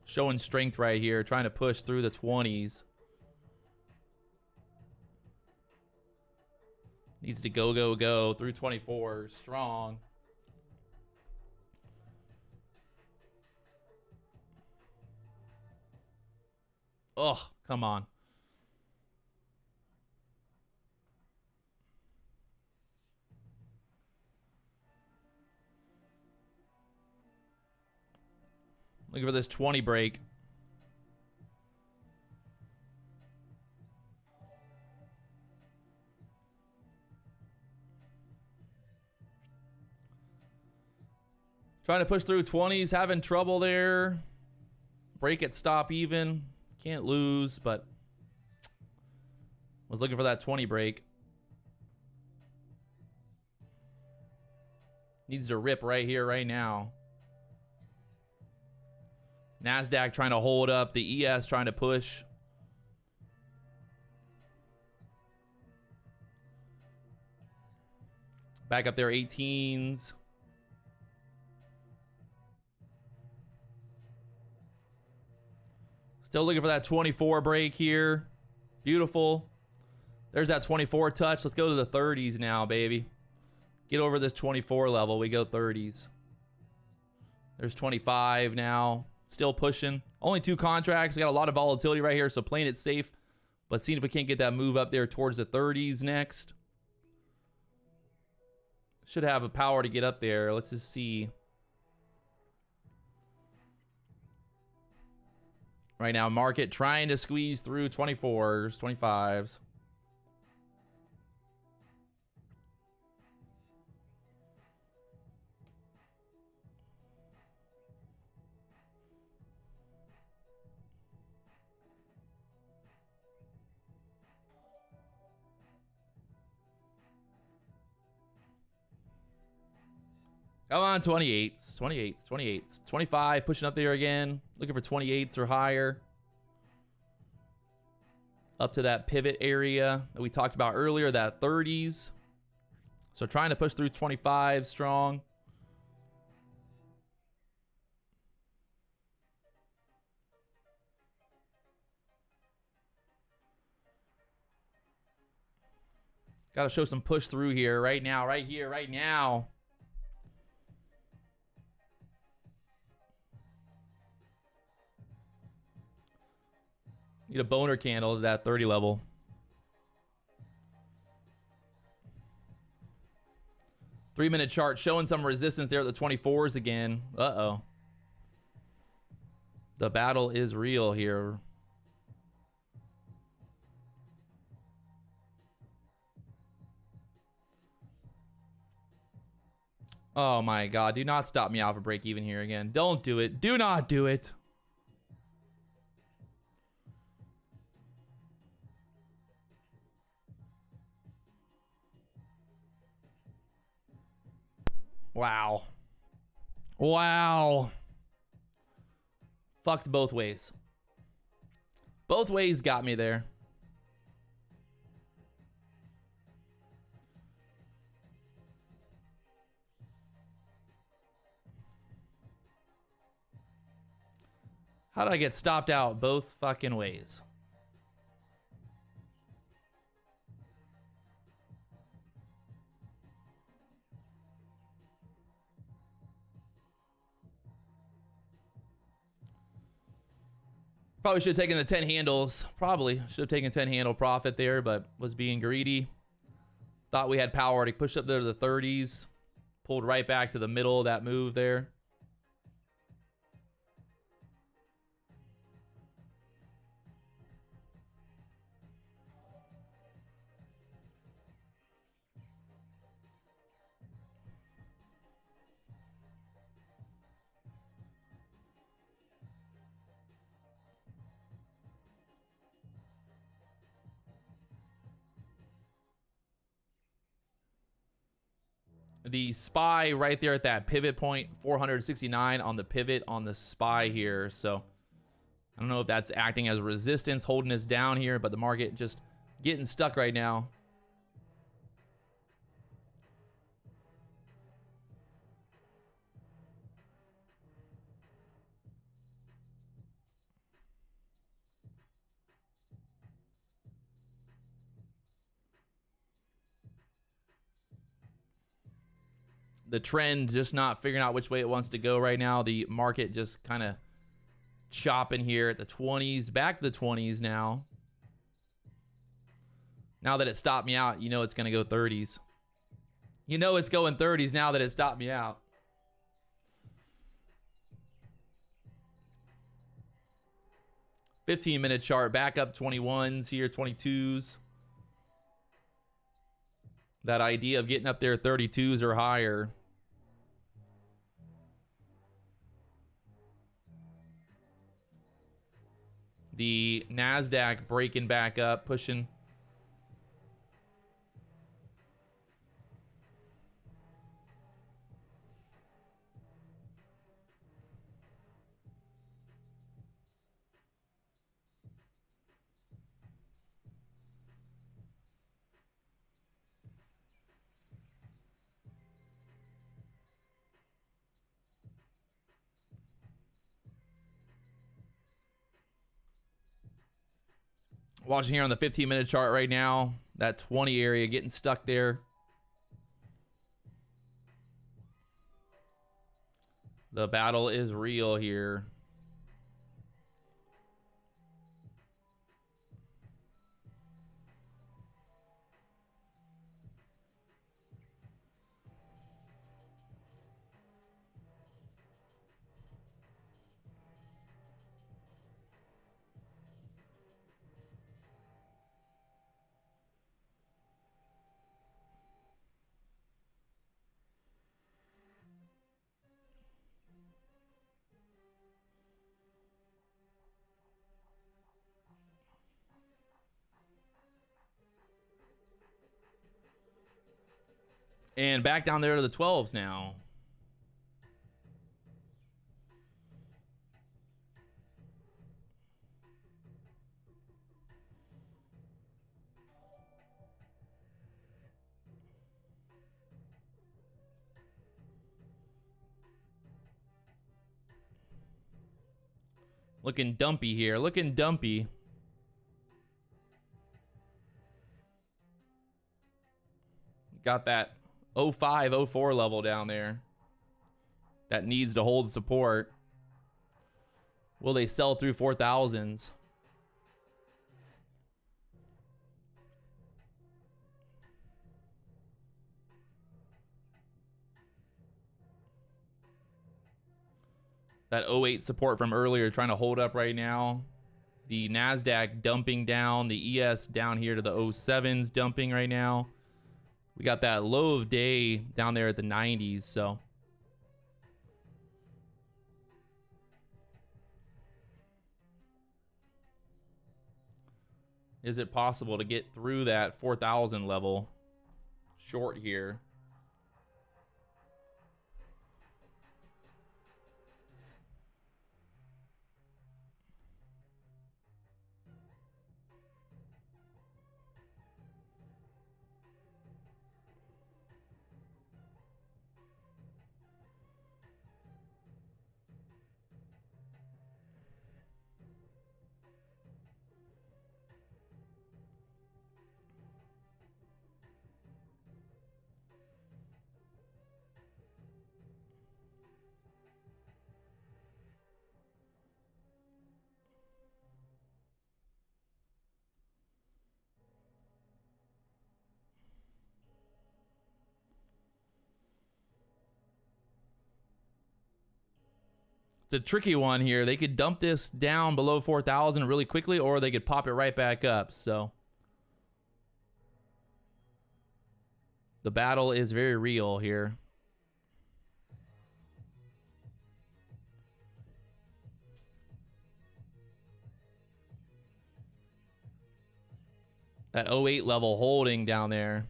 Showing strength right here. Trying to push through the 20s. Needs to go, go, go through 24. Strong. Oh, come on. Looking for this 20 break. Trying to push through 20s, having trouble there. Break it, stop even. Can't lose, but was looking for that 20 break. Needs to rip right here, right now. NASDAQ trying to hold up. The ES trying to push. Back up there, 18s. Still looking for that 24 break here. Beautiful. There's that 24 touch. Let's go to the 30s now, baby. Get over this 24 level. We go 30s. There's 25 now. Still pushing. Only 2 contracts. We got a lot of volatility right here, so playing it safe. But seeing if we can't get that move up there towards the 30s next. Should have a power to get up there. Let's just see. Right now, market trying to squeeze through 24s, 25s. Come on, 28s, 28s, 28s. 25, pushing up there again. Looking for 28s or higher. Up to that pivot area that we talked about earlier, that 30s. So trying to push through 25 strong. Got to show some push through here right now, right here, right now. Need a boner candle to that 30 level. Three-minute chart showing some resistance there at the 24s again. Uh-oh. The battle is real here. Oh my God. Do not stop me out for break even here again. Don't do it. Do not do it. Wow. Wow. Fucked both ways. Both ways got me there. How did I get stopped out both fucking ways? Probably should have taken the 10 handles. Probably should have taken 10 handle profit there, but was being greedy. Thought we had power to push up there to the 30s. Pulled right back to the middle of that move there. The SPY right there at that pivot point, 469 on the pivot on the SPY here. So I don't know if that's acting as resistance, holding us down here, but the market just getting stuck right now. The trend just not figuring out which way it wants to go right now. The market just kind of chopping here at the 20s, back to the 20s now. Now that it stopped me out, you know it's going to go 30s. You know it's going 30s now that it stopped me out. $15-minute chart, back up 21s here, 22s. That idea of getting up there 32s or higher. The NASDAQ breaking back up, pushing. Watching here on the 15-minute chart right now, that 20 area getting stuck there. The battle is real here. And back down there to the 12s now. Looking dumpy here. Looking dumpy. Got that 05, 04 level down there. That needs to hold support. Will they sell through 4,000s? That 08 support from earlier trying to hold up right now. The NASDAQ dumping down. The ES down here to the 07s dumping right now. We got that low of day down there at the 90s, so. Is it possible to get through that 4,000 level short here? It's a tricky one here. They could dump this down below 4,000 really quickly, or they could pop it right back up. So the battle is very real here. That 08 level holding down there.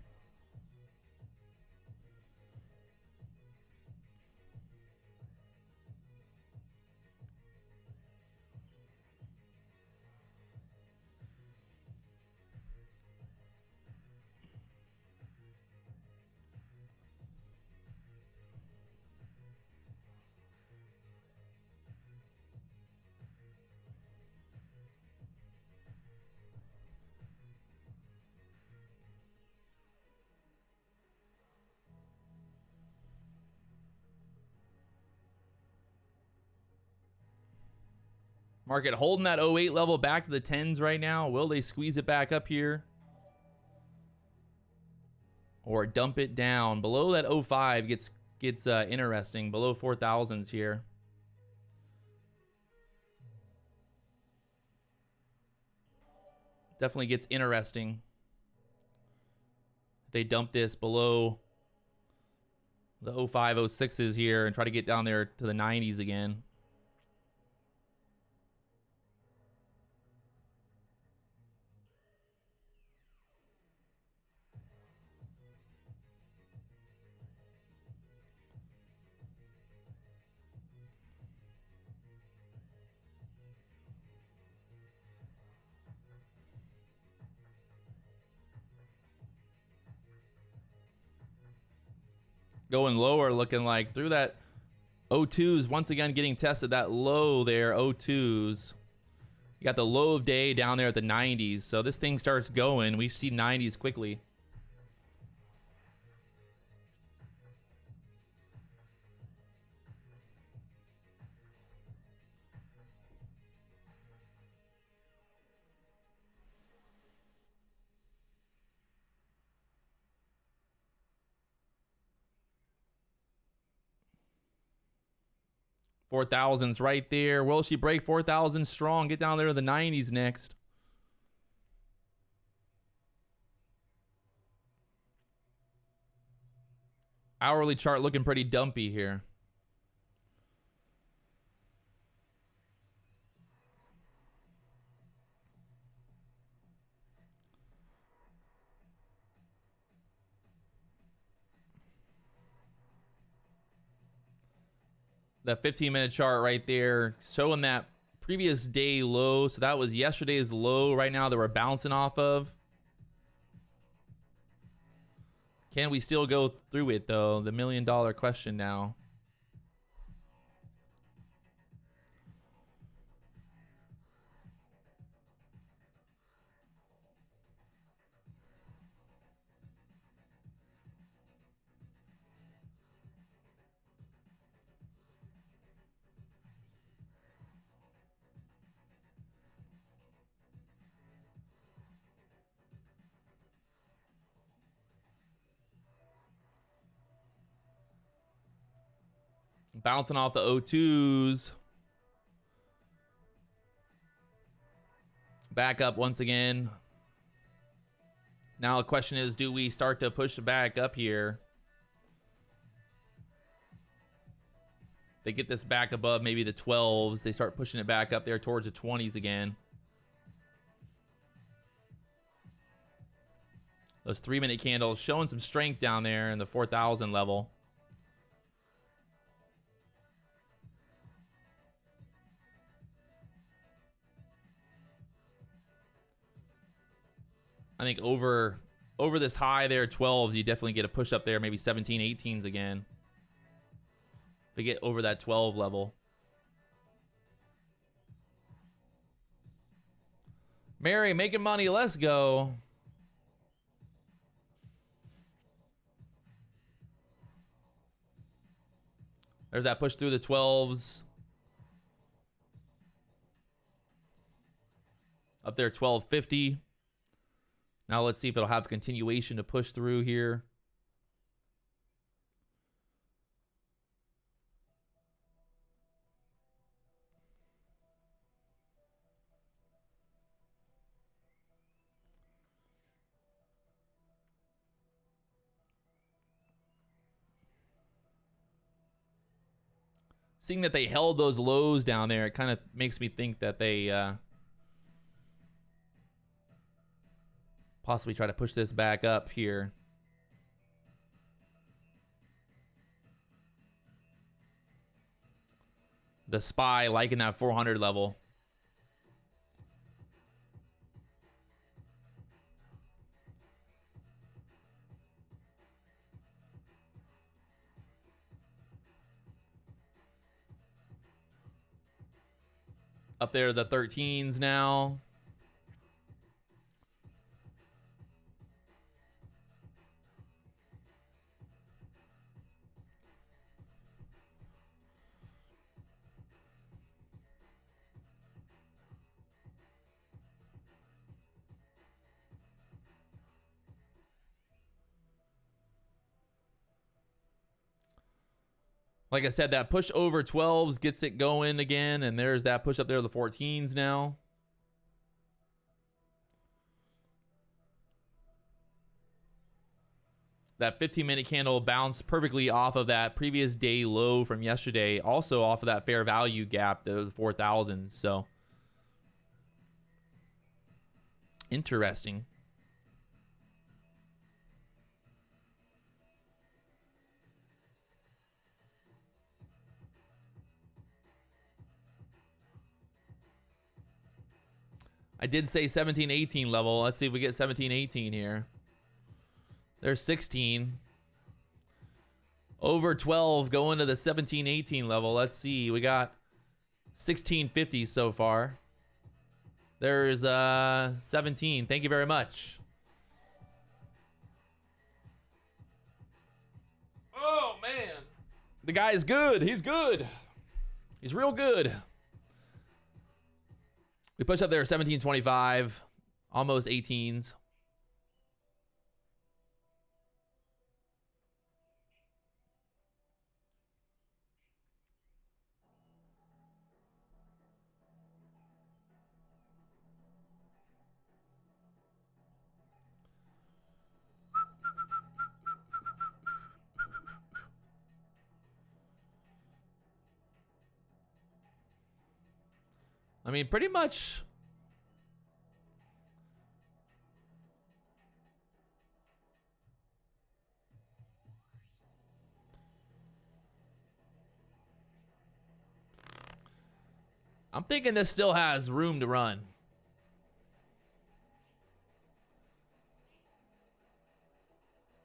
Market holding that 08 level back to the 10s right now. Will they squeeze it back up here? Or dump it down? Below that 05 gets interesting. Below 4,000s here. Definitely gets interesting. If they dump this below the 05, 06s here and try to get down there to the 90s again. Going lower, looking like through that 02s once again getting tested. That low there, 02s You got the low of day down there at the 90s. So this thing starts going. We see 90s quickly. $4,000's right there. Will she break 4,000 strong? Get down there to the 90s next. Hourly chart looking pretty dumpy here. That 15-minute chart right there showing that previous day low. So that was yesterday's low right now that we're bouncing off of. Can we still go through it though? The $1 million question now. Bouncing off the O2s. Back up once again. Now the question is, do we start to push back up here? They get this back above maybe the 12s. They start pushing it back up there towards the 20s again. Those 3-minute candles showing some strength down there in the 4,000 level. I think over this high there, 12s, you definitely get a push up there, maybe 17, 18s again. If we get over that 12 level. Mary, making money, let's go. There's that push through the 12s. Up there, 1250. Now let's see if it'll have continuation to push through here. Seeing that they held those lows down there, it kind of makes me think that they possibly try to push this back up here. The SPY liking that 400 level. Up there to the 13s now. Like I said, that push over 12s gets it going again, and there's that push up there to the 14s now. That 15-minute candle bounced perfectly off of that previous day low from yesterday, also off of that fair value gap, the 4,000s. So interesting. I did say 17, 18 level. Let's see if we get 17, 18 here. There's 16. Over 12 going to the 17, 18 level. Let's see. We got 1650 so far. There's 17. Thank you very much. Oh, man. The guy is good. He's good. He's real good. We push up there 17.25. Almost 18s. I mean, pretty much. I'm thinking this still has room to run.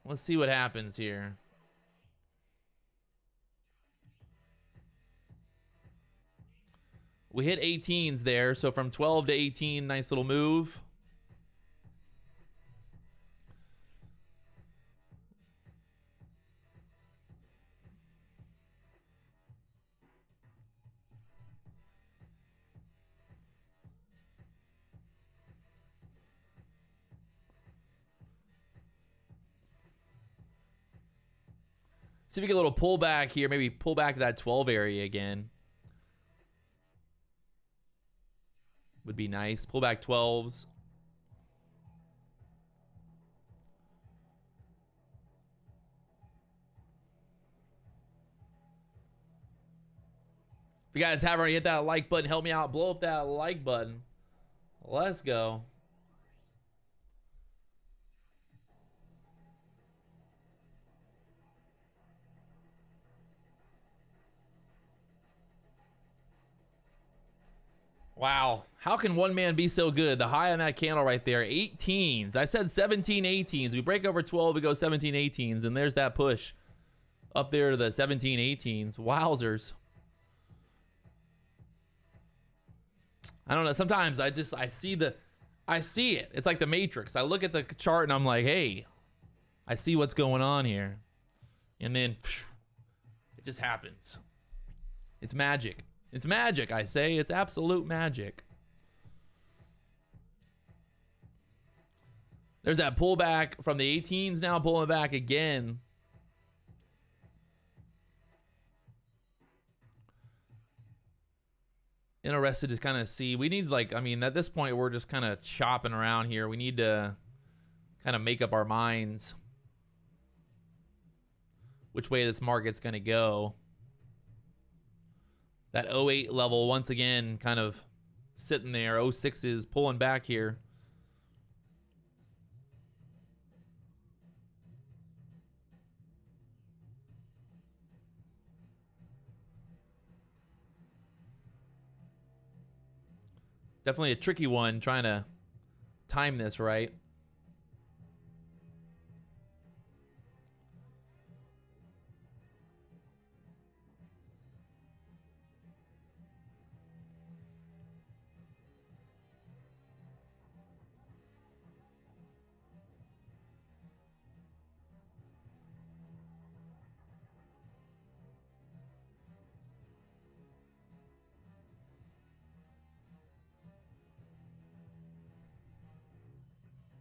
Let's see what happens here. We hit 18s there, so from 12 to 18, nice little move. See if we get a little pullback here. Maybe pull back to that 12 area again. Would be nice. Pull back 12s. If you guys haven't already hit that like button, help me out. Blow up that like button. Let's go. Wow. How can one man be so good? The high on that candle right there, 18s. I said 17, 18s. We break over 12, we go 17, 18s, and there's that push up there to the 17, 18s. Wowzers. I don't know. Sometimes I see it. It's like the Matrix. I look at the chart and I'm like, hey, I see what's going on here. And then phew, it just happens. It's magic. It's magic, I say. It's absolute magic. There's that pullback from the 18s now, pulling back again. Interested to kind of see. We need, like, I mean, at this point, we're just kind of chopping around here. We need to kind of make up our minds which way this market's going to go. That 08 level, once again, kind of sitting there. 06 is pulling back here. Definitely a tricky one, trying to time this right.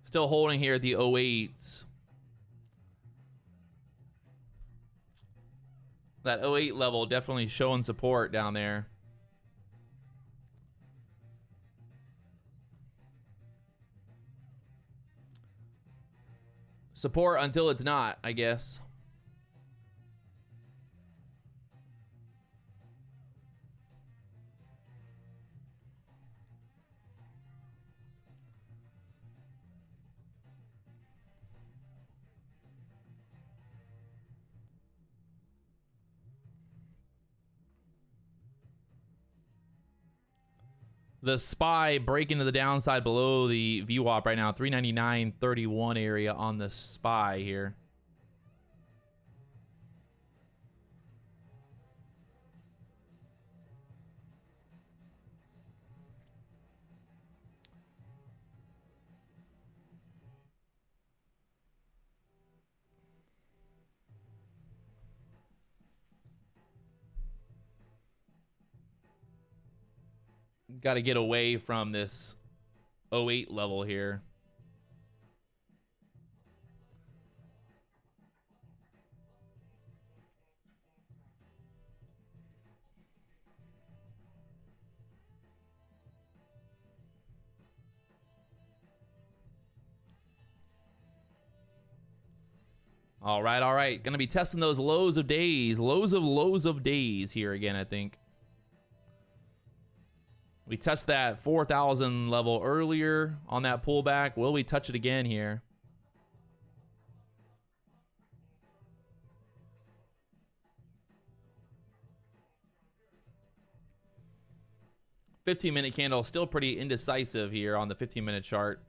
Still holding here at the 08s. That 08 level definitely showing support down there. Support until it's not, I guess. The SPY breaking to the downside below the VWAP right now. 399.31 area on the SPY here. got to get away from this 08 level here. All right, all right. Going to be testing those lows of days. Lows of days here again, I think. We touched that 4,000 level earlier on that pullback. Will we touch it again here? $15-minute candle still pretty indecisive here on the 15-minute chart.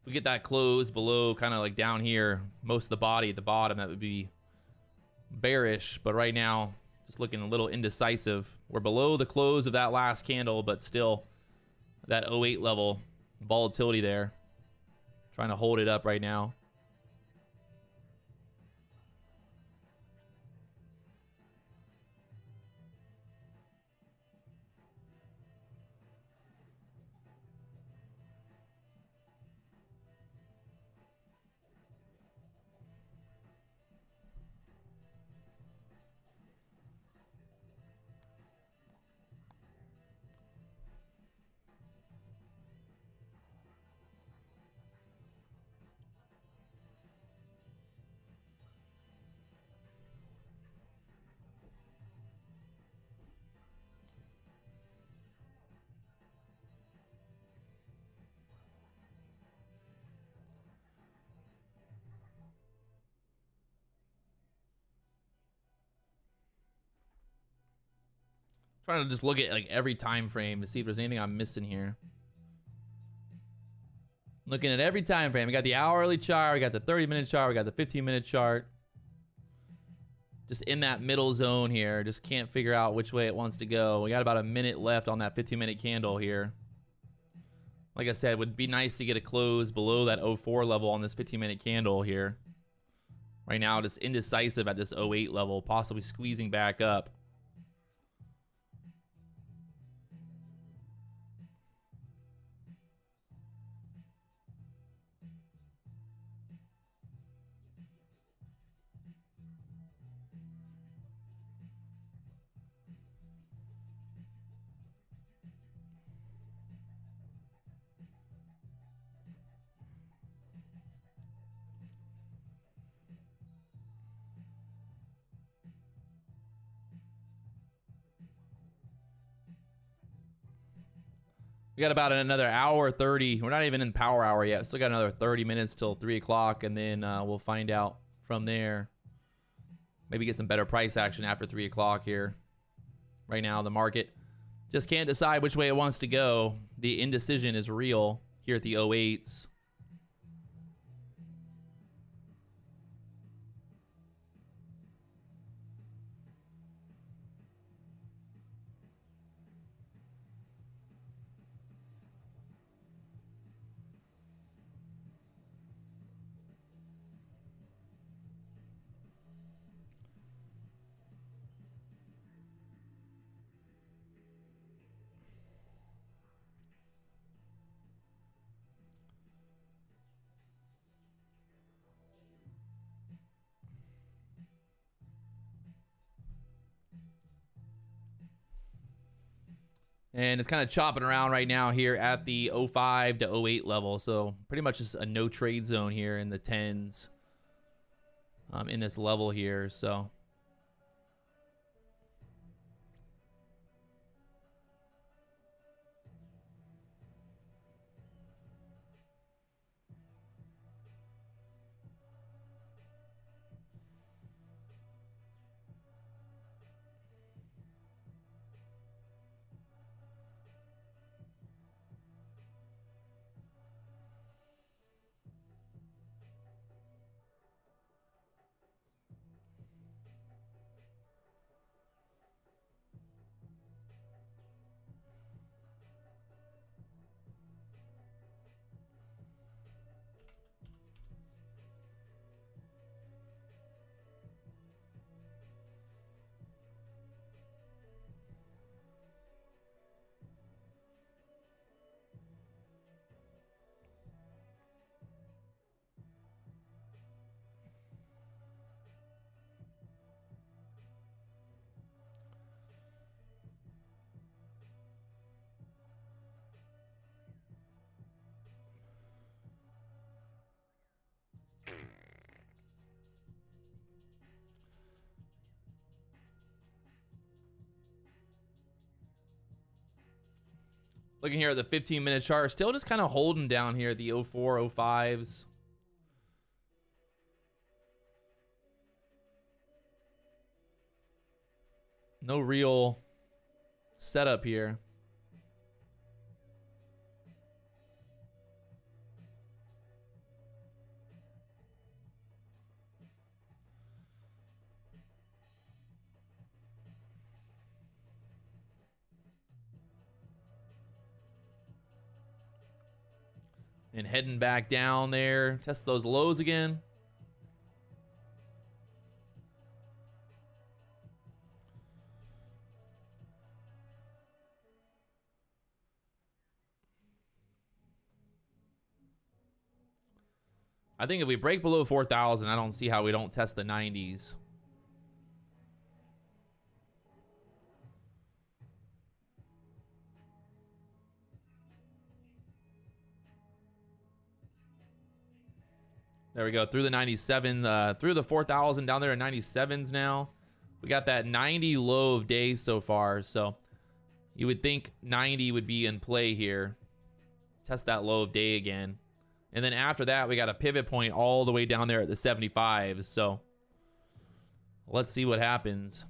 If we get that close below, kind of like down here, most of the body at the bottom, that would be bearish. But right now, just looking a little indecisive. We're below the close of that last candle, but still that 08 level volatility there. Trying to hold it up right now. Trying to just look at like every time frame to see if there's anything I'm missing here. Looking at every time frame. We got the hourly chart, we got the 30-minute chart, we got the 15-minute chart. Just in that middle zone here. Just can't figure out which way it wants to go. We got about a minute left on that 15-minute candle here. Like I said, it would be nice to get a close below that 04 level on this 15-minute candle here. Right now, just indecisive at this 08 level, possibly squeezing back up. We got about another hour 30. We're not even in power hour yet. Still got another 30 minutes till 3 o'clock, and then we'll find out from there. Maybe get some better price action after 3 o'clock here. Right now, the market just can't decide which way it wants to go. The indecision is real here at the 08s. And it's kind of chopping around right now here at the 05 to 08 level. So pretty much just a no trade zone here in the 10s in this level here. So Looking here at the 15-minute chart, still just kind of holding down here at the 04, 05s. No real setup here. And heading back down there. Test those lows again. I think if we break below 4,000, I don't see how we don't test the 90s. There we go, through the 97, through the 4,000, down there at 97s now. We got that 90 low of day so far, so you would think 90 would be in play here. Test that low of day again. And then after that, we got a pivot point all the way down there at the 75s, so let's see what happens.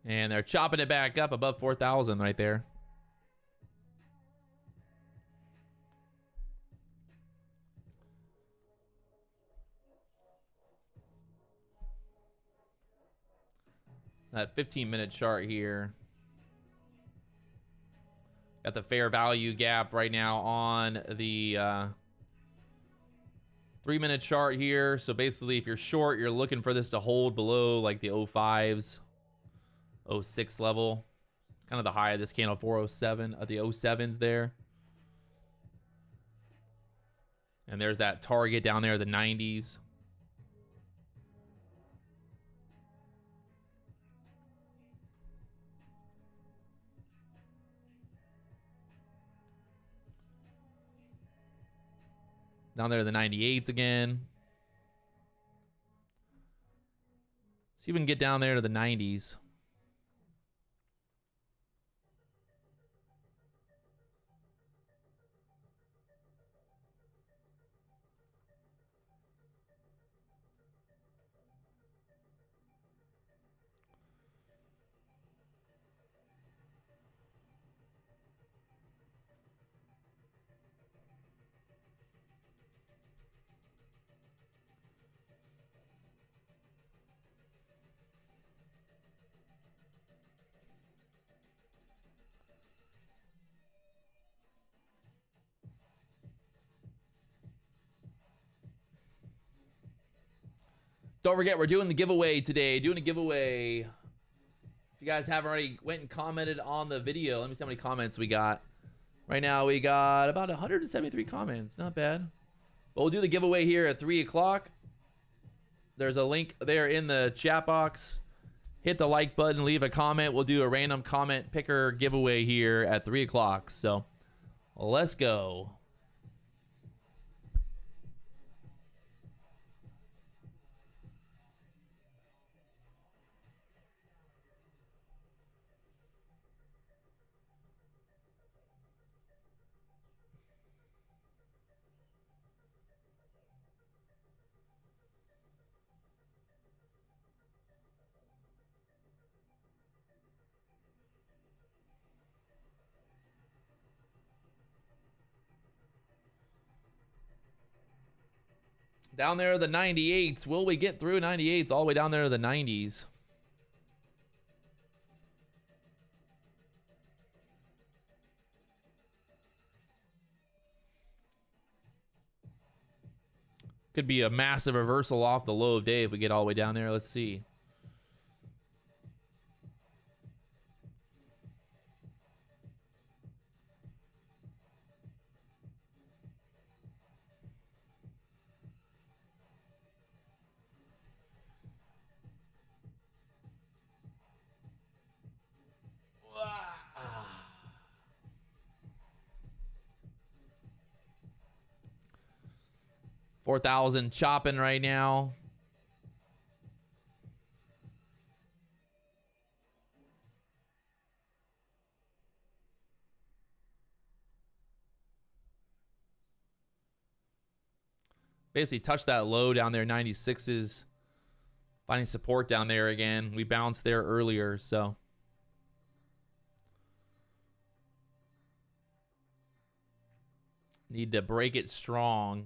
And they're chopping it back up above 4,000 right there. That 15-minute chart here. Got the fair value gap right now on the 3-minute chart here. So basically, if you're short, you're looking for this to hold below like the 05s. 06 level, kind of the high of this candle, 407 at the 07s there. And there's that target down there, the 90s. Down there, the 98s again. See if we can get down there to the 90s. Don't forget, we're doing the giveaway today. Doing a giveaway. If you guys haven't already went and commented on the video, let me see how many comments we got. Right now, we got about 173 comments. Not bad. But we'll do the giveaway here at 3 o'clock. There's a link there in the chat box. Hit the like button, leave a comment. We'll do a random comment picker giveaway here at 3 o'clock. So let's go. Down there, the 98s. Will we get through 98s all the way down there to the 90s? Could be a massive reversal off the low of day if we get all the way down there. Let's see. 4,000 chopping right now. Basically touched that low down there, 96s. Finding support down there again. We bounced there earlier, so. Need to break it strong.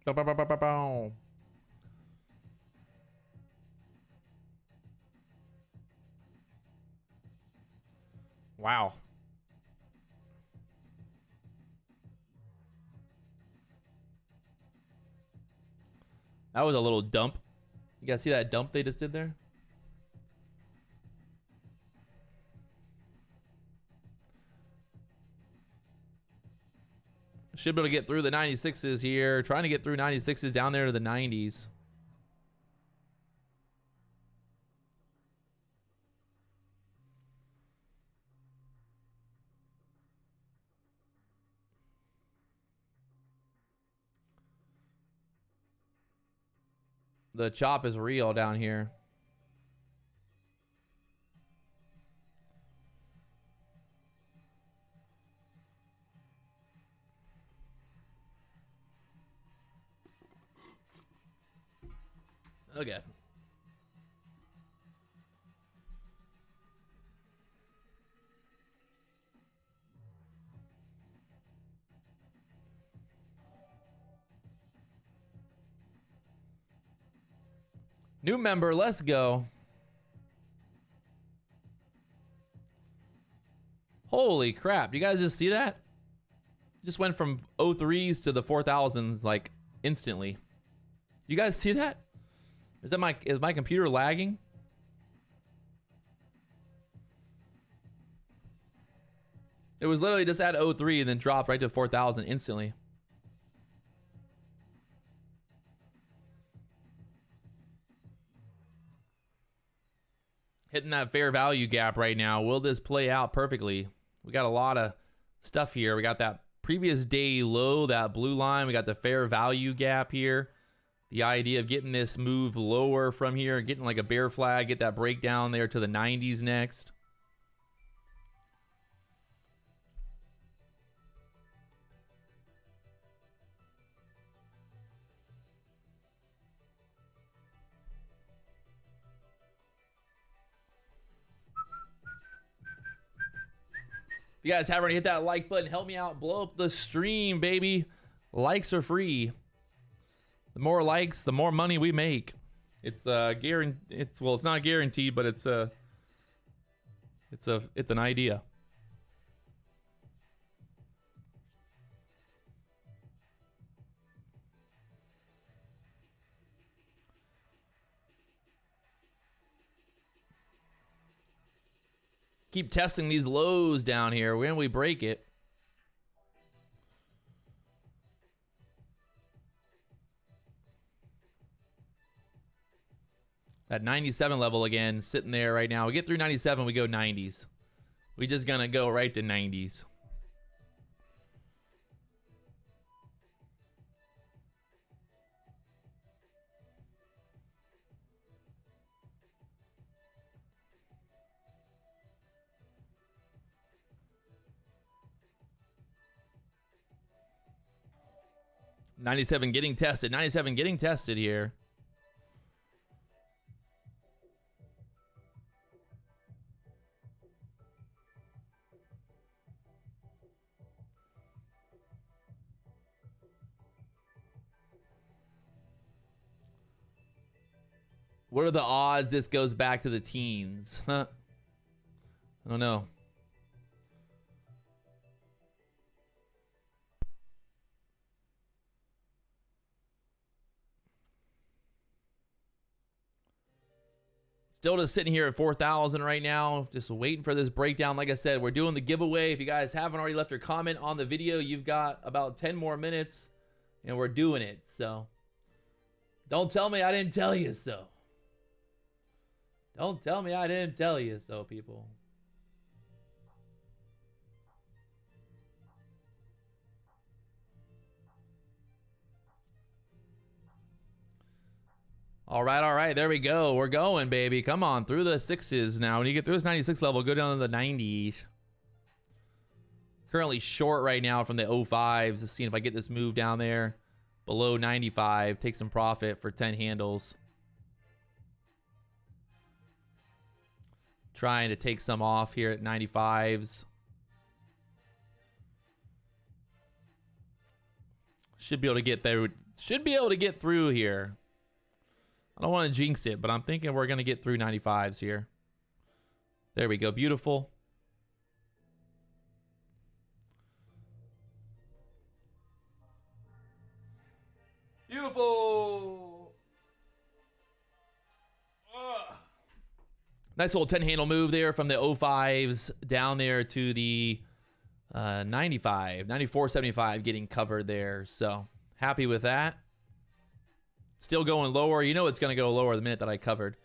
Bow, bow, bow, bow, bow, bow. Wow. That was a little dump. You guys see that dump they just did there? Should be able to get through the 96s here. Trying to get through 96s down there to the 90s. The chop is real down here. Okay. New member, let's go. Holy crap. You guys just see that? Just went from 03s to the 4,000s like instantly. You guys see that? Is my computer lagging? It was literally just at 03 and then dropped right to 4,000 instantly. Hitting that fair value gap right now. Will this play out perfectly? We got a lot of stuff here. We got that previous day low, that blue line. We got the fair value gap here. The idea of getting this move lower from here, getting like a bear flag, get that breakdown there to the 90s next. If you guys haven't already hit that like button, help me out, blow up the stream, baby. Likes are free. The more likes, the more money we make. It's guaranteed. It's not guaranteed, but it's an idea. Keep testing these lows down here. When we break it. That 97 level again, sitting there right now. We get through 97, we go 90s. We just gonna go right to 90s. $97 getting tested. 97 getting tested here. What are the odds this goes back to the teens? Huh? I don't know. Still just sitting here at 4,000 right now, just waiting for this breakdown. Like I said, we're doing the giveaway. If you guys haven't already left your comment on the video, you've got about 10 more minutes, and we're doing it. So don't tell me I didn't tell you so. Don't tell me I didn't tell you so, people. All right, there we go. We're going, baby. Come on, through the 6s now. When you get through this 96 level, go down to the 90s. Currently short right now from the 05s. Just seeing if I get this move down there below 95. Take some profit for 10 handles. Trying to take some off here at 95s. Should be able to get there. Should be able to get through here. I don't want to jinx it, but I'm thinking we're going to get through 95s here. There we go. Beautiful. Beautiful. Nice little 10 handle move there from the 05s down there to the 95, 94.75 getting covered there. So happy with that. Still going lower. You know it's going to go lower the minute that I covered.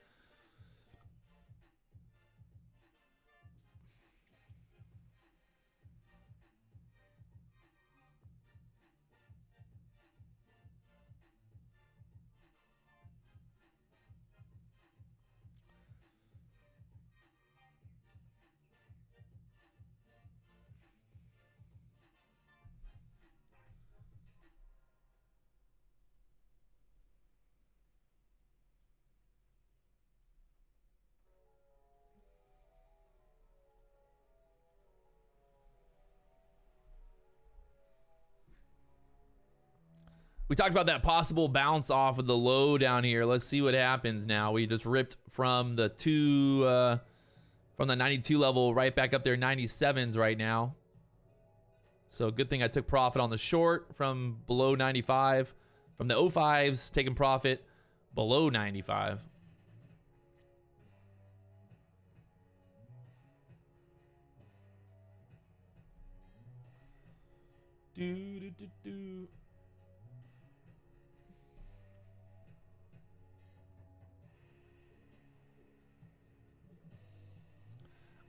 We talked about that possible bounce off of the low down here. Let's see what happens now. We just ripped from the from the 92 level right back up there, 97s right now. So good thing I took profit on the short from below 95. From the 05s, taking profit below 95.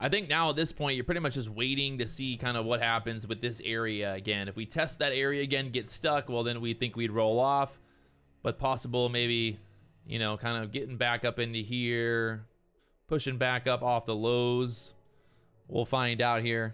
I think now at this point, you're pretty much just waiting to see kind of what happens with this area again. If we test that area again, get stuck, well, then we think we'd roll off. But possible maybe, you know, kind of getting back up into here, pushing back up off the lows. We'll find out here.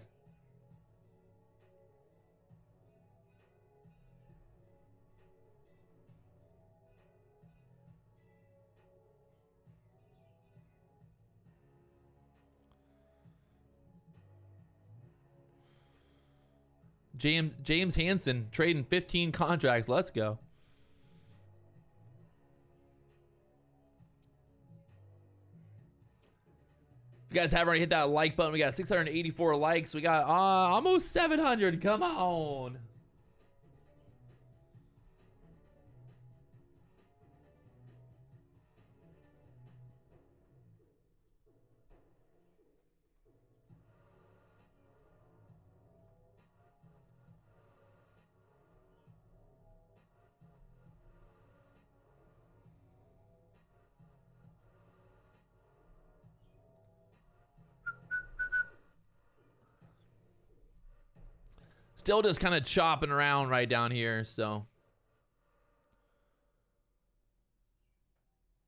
James Hansen trading 15 contracts. Let's go. If you guys haven't already hit that like button, we got 684 likes. We got almost 700. Come on. Still just kind of chopping around right down here, so.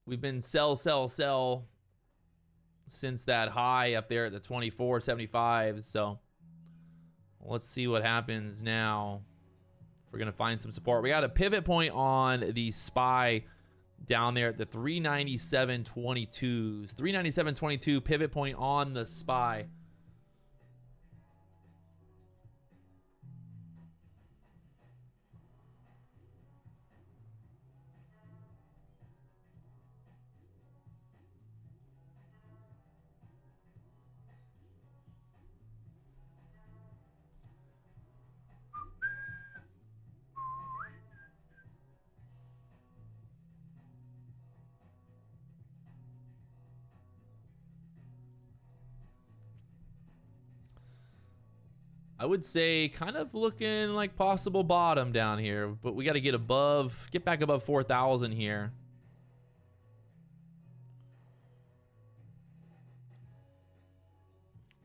We've been sell since that high up there at the 24.75, so. Let's see what happens now. If we're going to find some support. We got a pivot point on the SPY down there at the 397.22s. 397.22 pivot point on the SPY. I would say kind of looking like possible bottom down here, but we got to get back above 4,000 here.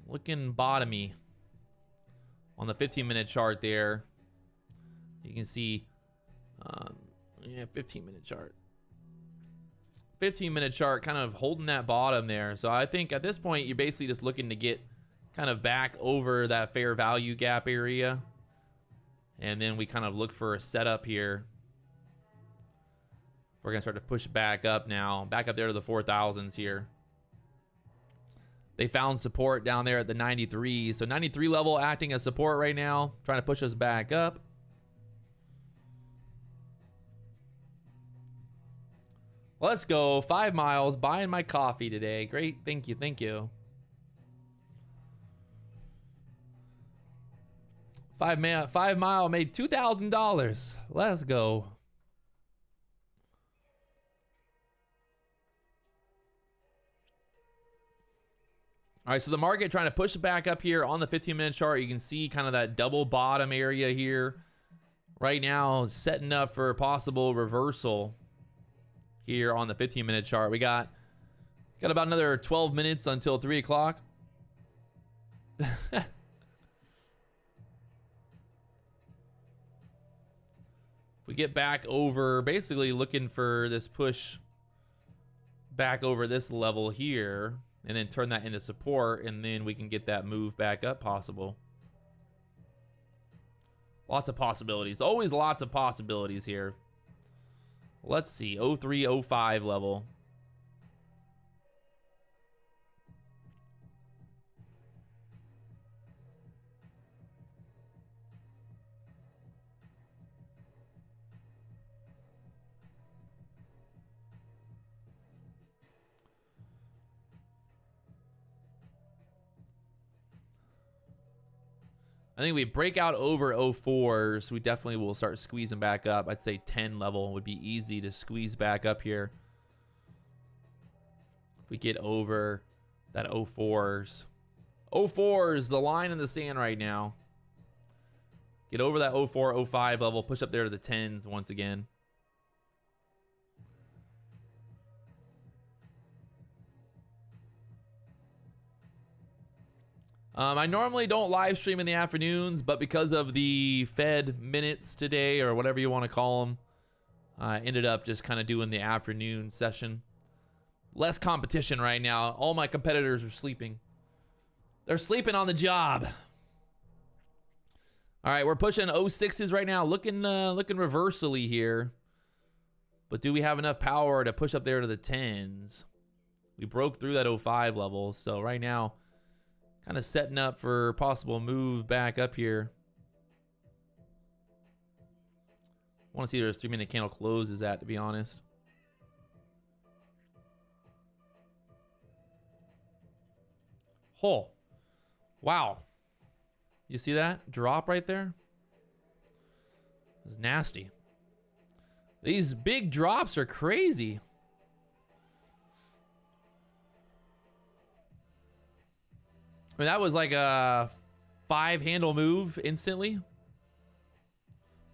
Looking bottomy on the 15-minute chart there. You can see, yeah, 15-minute chart. 15-minute chart kind of holding that bottom there. So I think at this point, you're basically just looking to get kind of back over that fair value gap area. And then we kind of look for a setup here. We're going to start to push back up now. Back up there to the 4,000s here. They found support down there at the 93. So 93 level acting as support right now. Trying to push us back up. Let's go. 5 miles. Buying my coffee today. Great. Thank you. Thank you. 5 mile made $2,000. Let's go. All right, so the market trying to push back up here on the 15-minute chart. You can see kind of that double bottom area here. Right now, setting up for a possible reversal here on the 15-minute chart. We got about another 12 minutes until 3 o'clock. If we get back over, basically looking for this push back over this level here, and then turn that into support, and then we can get that move back up possible. Lots of possibilities. Always lots of possibilities here. Let's see. 03, 05 level. I think we break out over 04s, we definitely will start squeezing back up. I'd say 10 level would be easy to squeeze back up here. If we get over that 04s. 04s, the line in the sand right now. Get over that 04, 05 level, push up there to the 10s once again. I normally don't live stream in the afternoons, but because of the Fed minutes today, or whatever you want to call them, I ended up just kind of doing the afternoon session. Less competition right now. All my competitors are sleeping. They're sleeping on the job. All right, we're pushing 06s right now, looking reversally here. But do we have enough power to push up there to the 10s? We broke through that 05 level, so right now, kind of setting up for possible move back up here. I want to see where this 3-minute candle close is at, to be honest. Oh, wow. You see that drop right there? It's nasty. These big drops are crazy. I mean, that was like a 5-handle move instantly.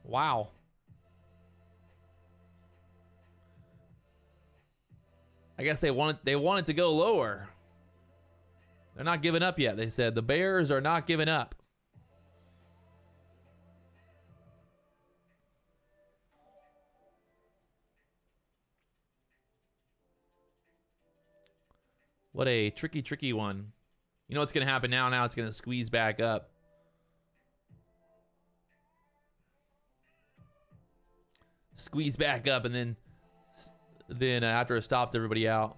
Wow. I guess they want it to go lower. They're not giving up yet, they said. The bears are not giving up. What a tricky one. You know what's going to happen now? Now it's going to squeeze back up. Squeeze back up, and then after it stops everybody out.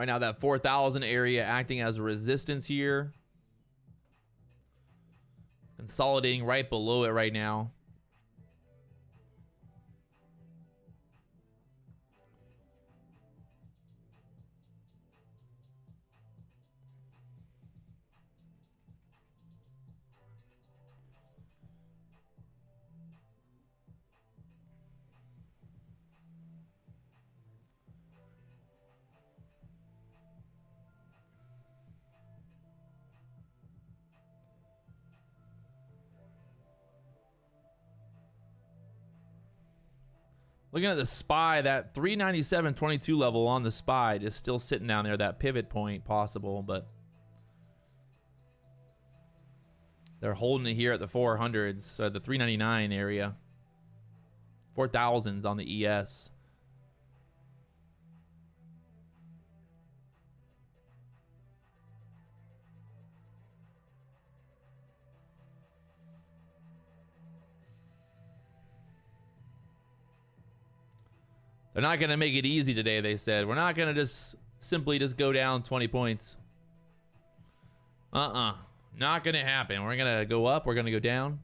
Right now, that 4,000 area acting as a resistance here. Consolidating right below it right now. Looking at the SPY, that 397.22 level on the SPY just still sitting down there, that pivot point possible, but they're holding it here at the 400s, or the 399 area. 4,000s on the ES. They're not going to make it easy today, they said. We're not going to just simply just go down 20 points. Not going to happen. We're going to go up. We're going to go down.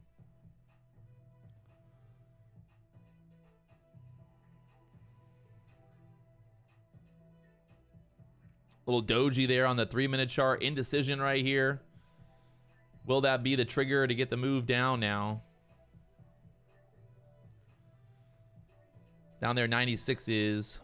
Little doji there on the 3-minute chart. Indecision right here. Will that be the trigger to get the move down now? Down there, 96 is.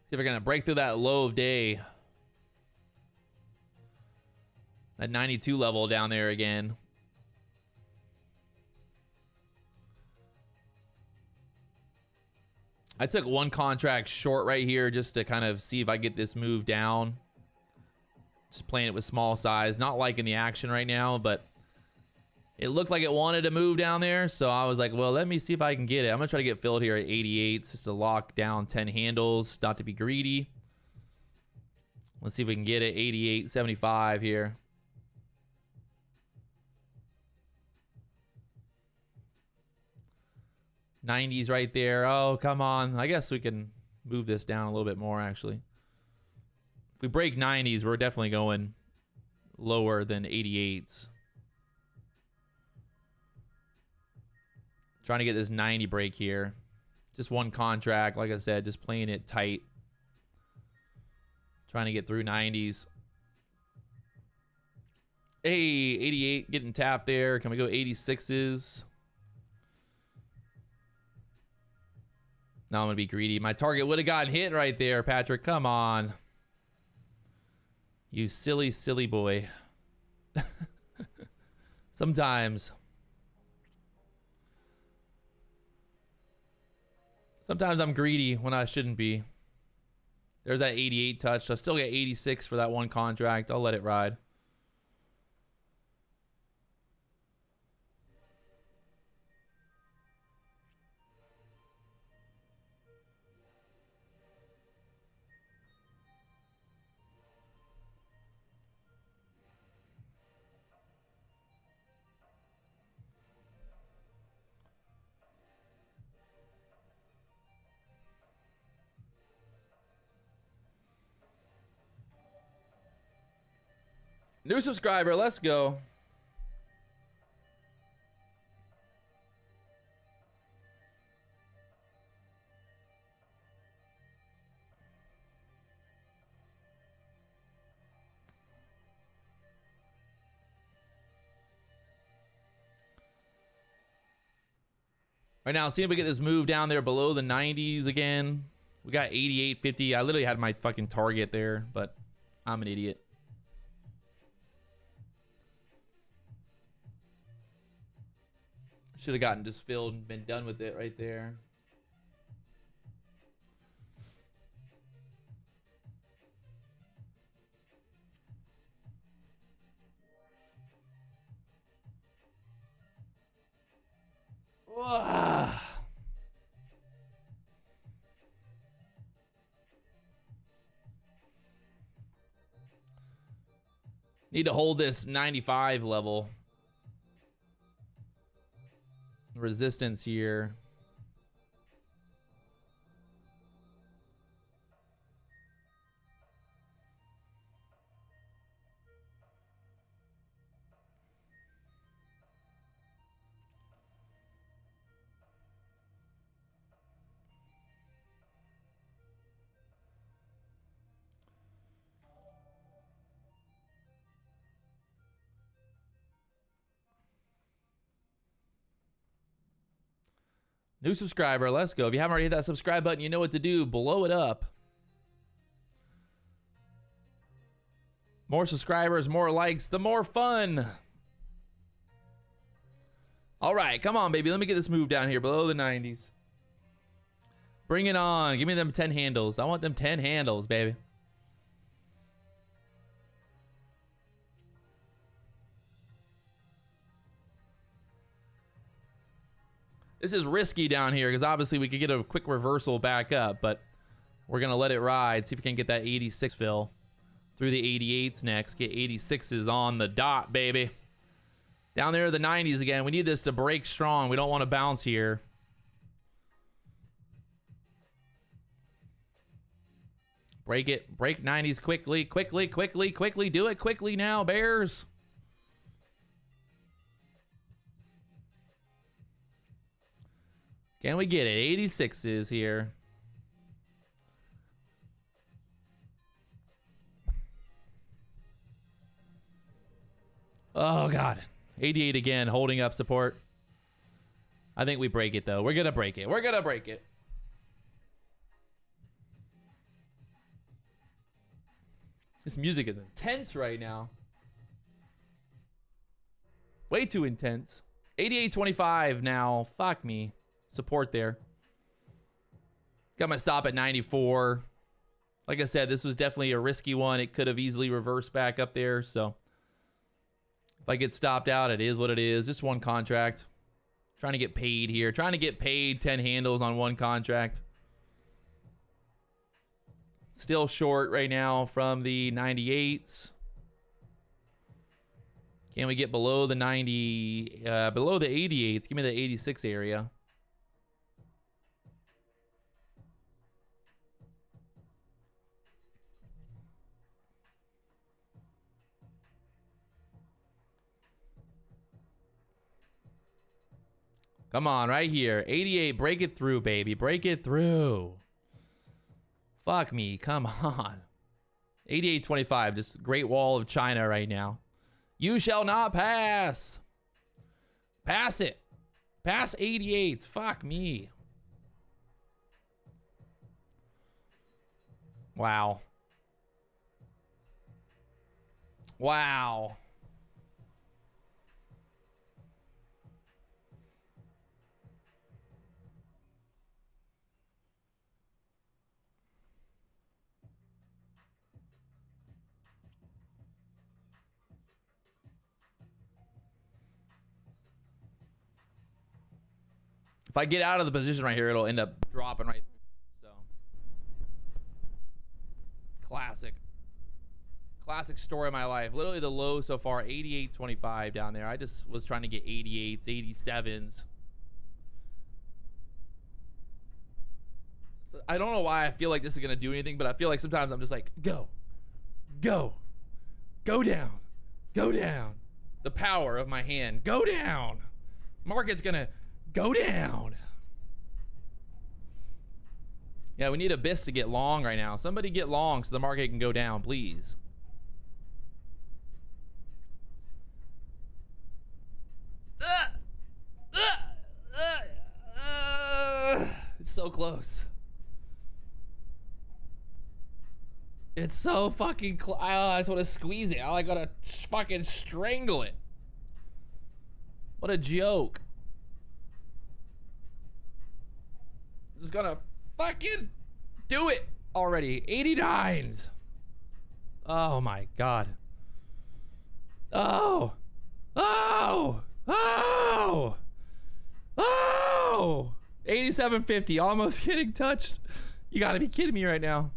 See if we're going to break through that low of day. That 92 level down there again. I took one contract short right here just to kind of see if I get this move down. Just playing it with small size. Not liking the action right now, but it looked like it wanted to move down there. So I was like, well, let me see if I can get it. I'm going to try to get filled here at 88. Just to lock down 10 handles. Not to be greedy. Let's see if we can get it. 88.75 here. '90s right there. Oh, come on. I guess we can move this down a little bit more, actually. If we break 90s, we're definitely going lower than 88s. Trying to get this 90 break here. Just one contract, like I said, just playing it tight. Trying to get through 90s. Hey, 88 getting tapped there. Can we go 86s? No, I'm going to be greedy. My target would have gotten hit right there, Patrick. Come on. You silly, silly boy. Sometimes I'm greedy when I shouldn't be. There's that 88 touch. I still get 86 for that one contract. I'll let it ride. New subscriber, let's go. Right now, see if we get this move down there below the 90s again. We got 88.50. I literally had my fucking target there, but I'm an idiot. Should have gotten just filled and been done with it right there. Need to hold this 95 level. Resistance here. New subscriber, let's go. If you haven't already hit that subscribe button, you know what to do. Blow it up. More subscribers, more likes, the more fun. All right, come on, baby. Let me get this move down here below the 90s. Bring it on. Give me them 10 handles. I want them 10 handles, baby. This is risky down here because obviously we could get a quick reversal back up, but we're going to let it ride. See if we can get that 86 fill through the 88s next. Get 86s on the dot, baby. Down there, the 90s again. We need this to break strong. We don't want to bounce here. Break it. Break 90s quickly, quickly, quickly, quickly. Do it quickly now, Bears. Can we get it? 86s here. Oh, God. 88 again, holding up support. I think we break it, though. We're going to break it. We're going to break it. This music is intense right now. Way too intense. 88.25 now. Fuck me. Support there. Got my stop at 94. Like I said, this was definitely a risky one. It could have easily reversed back up there. So if I get stopped out, it is what it is. Just one contract. Trying to get paid here. Trying to get paid 10 handles on one contract. Still short right now from the 98s. Can we get below the 90, below the 88s? Give me the 86 area. Come on, right here. 88, break it through, baby. Break it through. Fuck me, come on. 88.25, just great wall of China right now. You shall not pass. Pass it. Pass 88s. Fuck me. Wow. Wow. If I get out of the position right here, it'll end up dropping right. So, classic. Classic story of my life. Literally the low so far, 88.25 down there. I just was trying to get 88s, 87s. So I don't know why I feel like this is going to do anything, but I feel like sometimes I'm just like, go, go, go down, go down. The power of my hand, go down. Market's going to go down. Yeah, we need Abyss to get long right now. Somebody get long so the market can go down, please. It's so close. It's so fucking close. I just want to squeeze it. I gotta fucking strangle it. What a joke. Just gonna fucking do it already. 89s. Oh my God. Oh. Oh. Oh. Oh. 87.50, almost getting touched. You gotta be kidding me right now.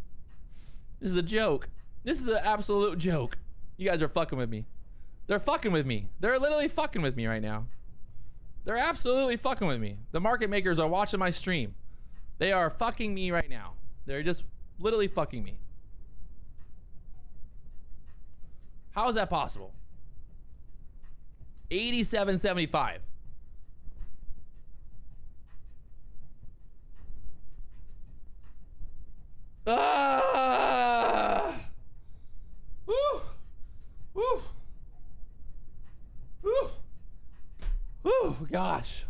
This is a joke. This is an absolute joke. You guys are fucking with me. They're fucking with me. They're literally fucking with me right now. They're absolutely fucking with me. The market makers are watching my stream. They are fucking me right now. They're just literally fucking me. How is that possible? 87.75. Ah! Woo! Woo! Woo! Woo! Gosh.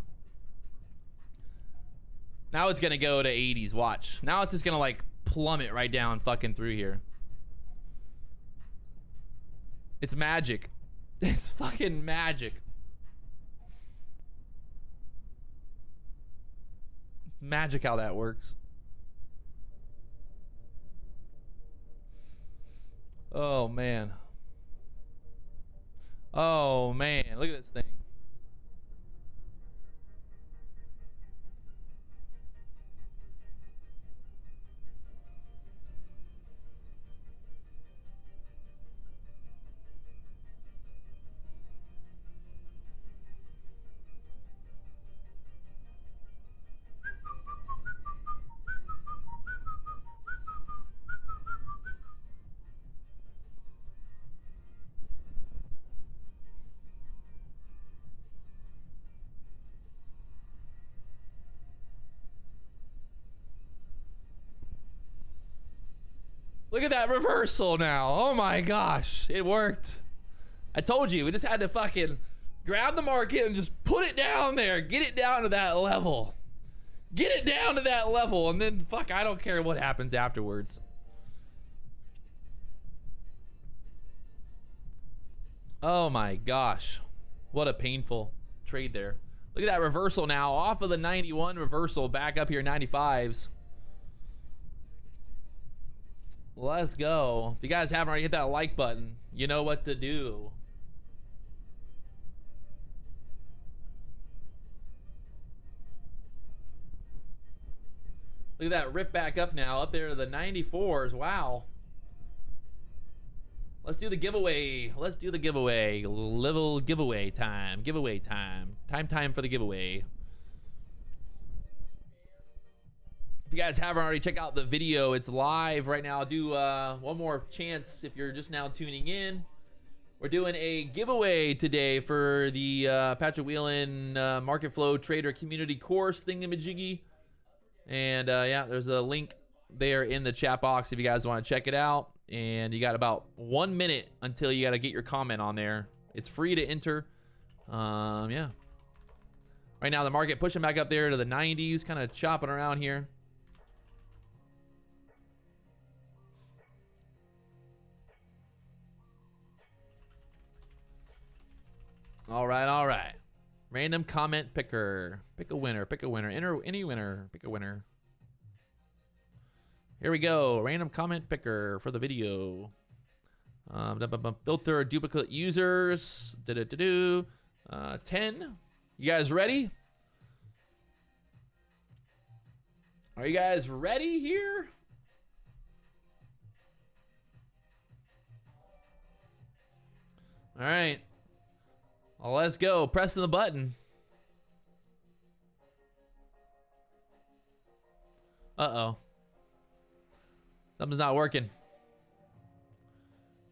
Now it's gonna go to 80s. Watch. Now it's just gonna like plummet right down fucking through here. It's magic. It's fucking magic. Magic how that works. Oh man. Oh man, look at this thing. Look at that reversal now. Oh my gosh, it worked. I told you, we just had to fucking grab the market and just put it down there. Get it down to that level. Get it down to that level, and then fuck, I don't care what happens afterwards. Oh my gosh. What a painful trade there. Look at that reversal now. Off of the 91 reversal, back up here 95s. Let's go. If you guys haven't already hit that like button, you know what to do. Look at that rip back up now, up there to the 94s. Wow. Let's do the giveaway. Let's do the giveaway. Level giveaway time. Giveaway time. Time for the giveaway. If you guys haven't already, check out the video. It's live right now. I'll do one more chance if you're just now tuning in. We're doing a giveaway today for the Patrick Wieland Market Flow Trader Community Course thingamajiggy. And yeah, there's a link there in the chat box if you guys want to check it out. And you got about 1 minute until you got to get your comment on there. It's free to enter. Yeah. Right now the market pushing back up there to the 90s, kind of chopping around here. All right, all right. Random comment picker. Pick a winner, pick a winner. Enter any winner, pick a winner. Here we go. Random comment picker for the video. Filter duplicate users. 10. You guys ready? Are you guys ready here? All right. Well, let's go. Pressing the button. Uh-oh. Something's not working.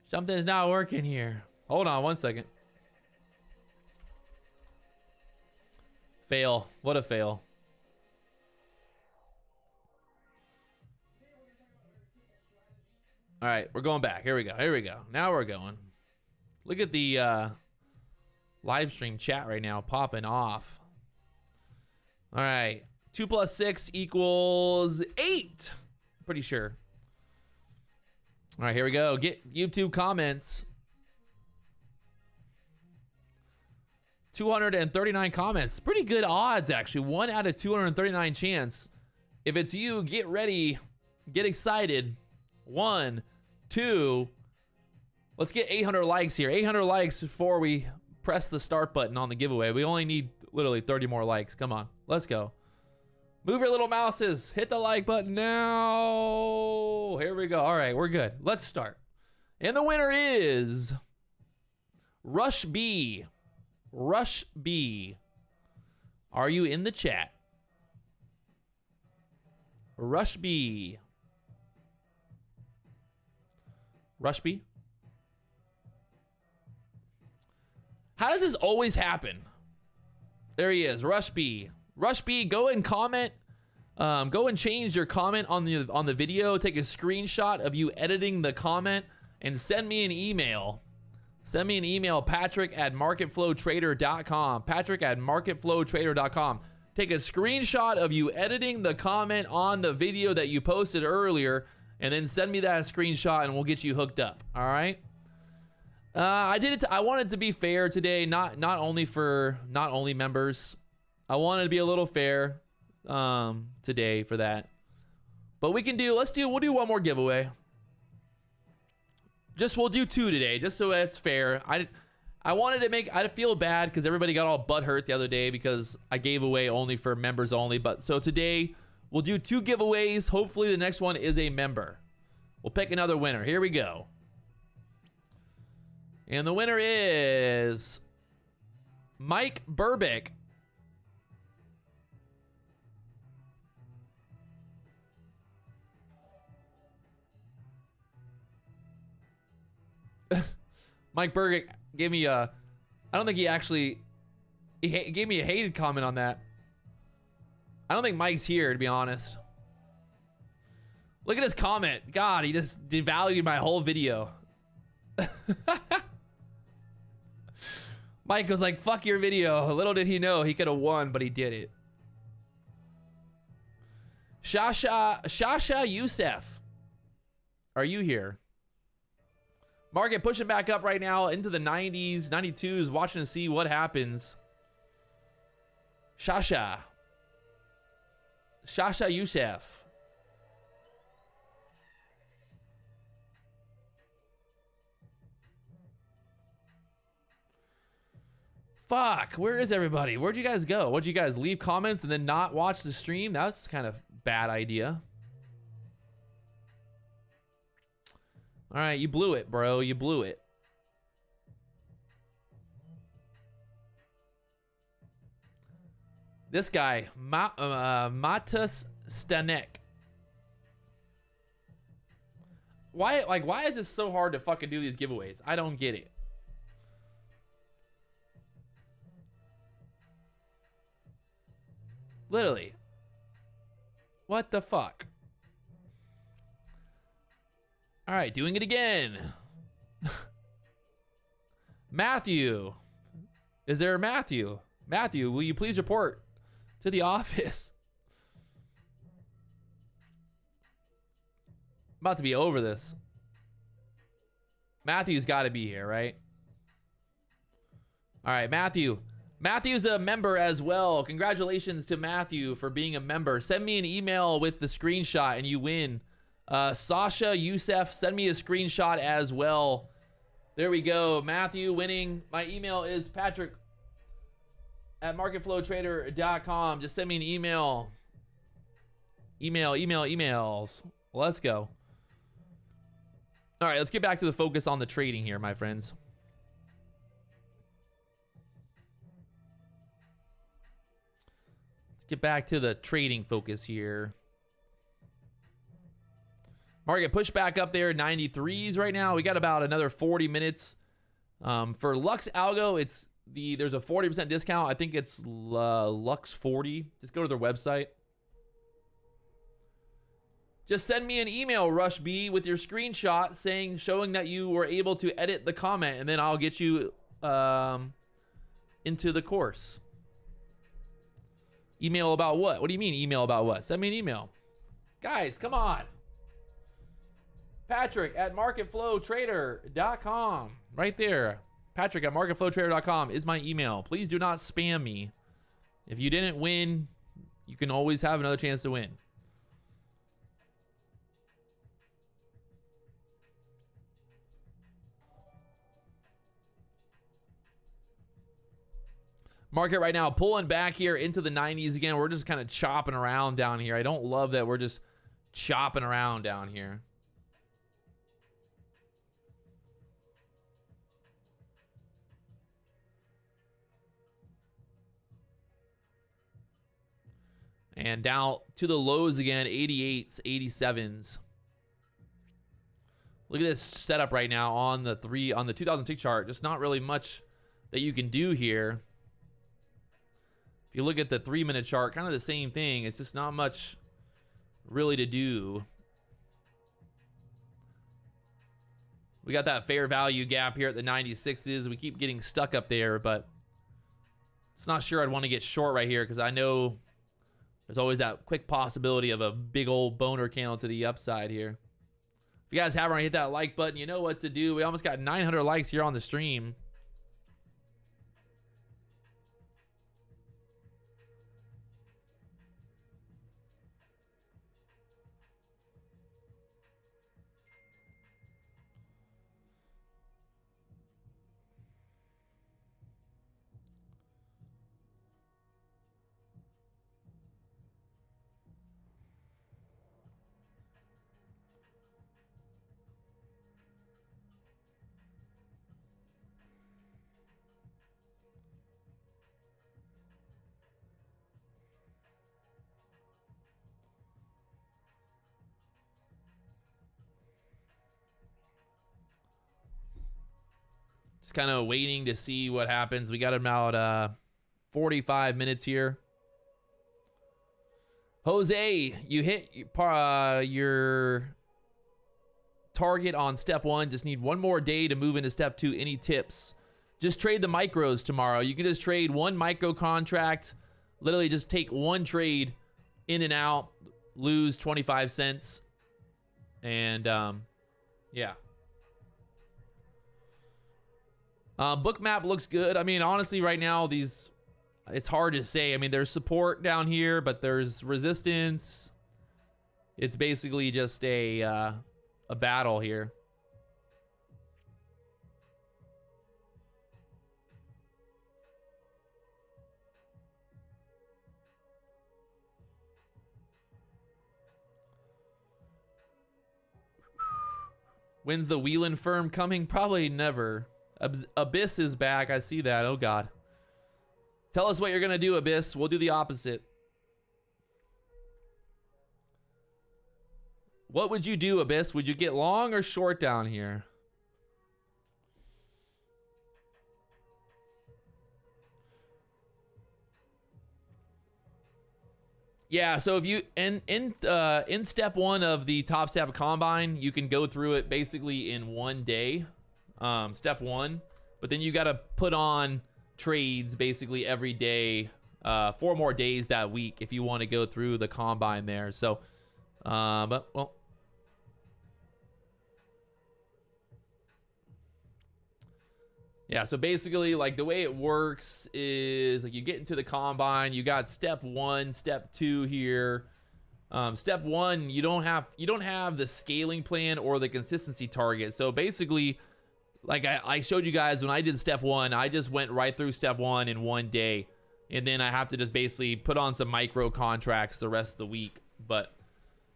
Something's not working here. Hold on 1 second. Fail. What a fail. All right, we're going back. Here we go. Here we go. Now we're going. Look at the live stream chat right now popping off. All right. 2 + 6 = 8. Pretty sure. All right, here we go. Get YouTube comments. 239 comments. Pretty good odds, actually. 1 out of 239 chance. If it's you, get ready. Get excited. 1, 2. Let's get 800 likes here. 800 likes before we press the start button on the giveaway. We only need literally 30 more likes. Come on. Let's go. Move your little mouses. Hit the like button now. Here we go. All right, we're good. Let's start. And the winner is Rush B. Rush B. Are you in the chat? Rush B. Rush B. How does this always happen? There he is, Rush B. Rush B, go and comment. Go and change your comment on the video. Take a screenshot of you editing the comment and send me an email. Send me an email, patrick@marketflowtrader.com. patrick@marketflowtrader.com. Take a screenshot of you editing the comment on the video that you posted earlier, and then send me that screenshot, and we'll get you hooked up. All right. I did it. I wanted to be fair today, not only members. I wanted to be a little fair today for that. But we'll do one more giveaway. We'll do 2 today, just so it's fair. I wanted to I feel bad because everybody got all butthurt the other day because I gave away only for members only. But so today we'll do 2 giveaways. Hopefully the next one is a member. We'll pick another winner. Here we go. And the winner is Mike Burbick. Mike Burbick gave me I don't think he gave me a hated comment on that. I don't think Mike's here, to be honest. Look at his comment. God, he just devalued my whole video. Mike was like, fuck your video. Little did he know he could have won, but he did it. Shasha Youssef. Are you here? Market pushing back up right now into the 90s, 92s, watching to see what happens. Shasha Youssef. Fuck, where is everybody? Where'd you guys go? What'd you guys leave comments and then not watch the stream? That's kind of bad idea. All right, you blew it, bro. You blew it. This guy, Matus Stanek. Why is this so hard to fucking do these giveaways? I don't get it. Literally. What the fuck? All right, doing it again. Matthew. Is there a Matthew? Matthew, will you please report to the office? I'm about to be over this. Matthew's got to be here, right? All right, Matthew. Matthew's a member as well. Congratulations to Matthew for being a member. Send me an email with the screenshot and you win. Sasha Youssef, send me a screenshot as well. There we go. Matthew winning. My email is patrick@marketflowtrader.com. Just send me an email. Emails. Let's go. All right, let's get back to the focus on the trading here, my friends. Let's get back to the trading focus here. Market push back up there, 93s right now. We got about another 40 minutes. For Lux Algo, there's a 40% discount. I think it's Lux 40. Just go to their website. Just send me an email, Rush B, with your screenshot showing that you were able to edit the comment, and then I'll get you into the course. Email about what? What do you mean email about what? Send me an email. Guys, come on. Patrick@marketflowtrader.com. Right there. Patrick@marketflowtrader.com is my email. Please do not spam me. If you didn't win, you can always have another chance to win. Market right now pulling back here into the 90s again. We're just kind of chopping around down here. I don't love that we're just chopping around down here. And down to the lows again, 88s, 87s. Look at this setup right now on the 2000 tick chart. Just not really much that you can do here. If you look at the 3-minute chart, kind of the same thing. It's just not much really to do. We got that fair value gap here at the 96s. We keep getting stuck up there, but it's not sure I'd want to get short right here because I know there's always that quick possibility of a big old boner candle to the upside here. If you guys haven't already hit that like button, you know what to do. We almost got 900 likes here on the stream. Just kind of waiting to see what happens. We got about 45 minutes here. Jose, you hit your target on step 1. Just need one more day to move into step 2. Any tips? Just trade the micros tomorrow. You can just trade one micro contract. Literally just take one trade in and out, lose 25 cents. And yeah. Book map looks good. I mean, honestly, right now, it's hard to say. I mean, there's support down here, but there's resistance. It's basically just a battle here. When's the Wieland firm coming? Probably never. Abyss is back. I see that. Oh, God. Tell us what you're going to do, Abyss. We'll do the opposite. What would you do, Abyss? Would you get long or short down here? Yeah, so if you in step 1 of the Topstep Combine, you can go through it basically in one day. Step 1, but then you got to put on trades basically every day, 4 more days that week if you want to go through the combine there. So, but well, yeah. So basically, like the way it works is like you get into the combine, you got step 1, step 2 here. Step 1, you don't have the scaling plan or the consistency target. So basically, like I showed you guys when I did step 1, I just went right through step 1 in one day. And then I have to just basically put on some micro contracts the rest of the week. But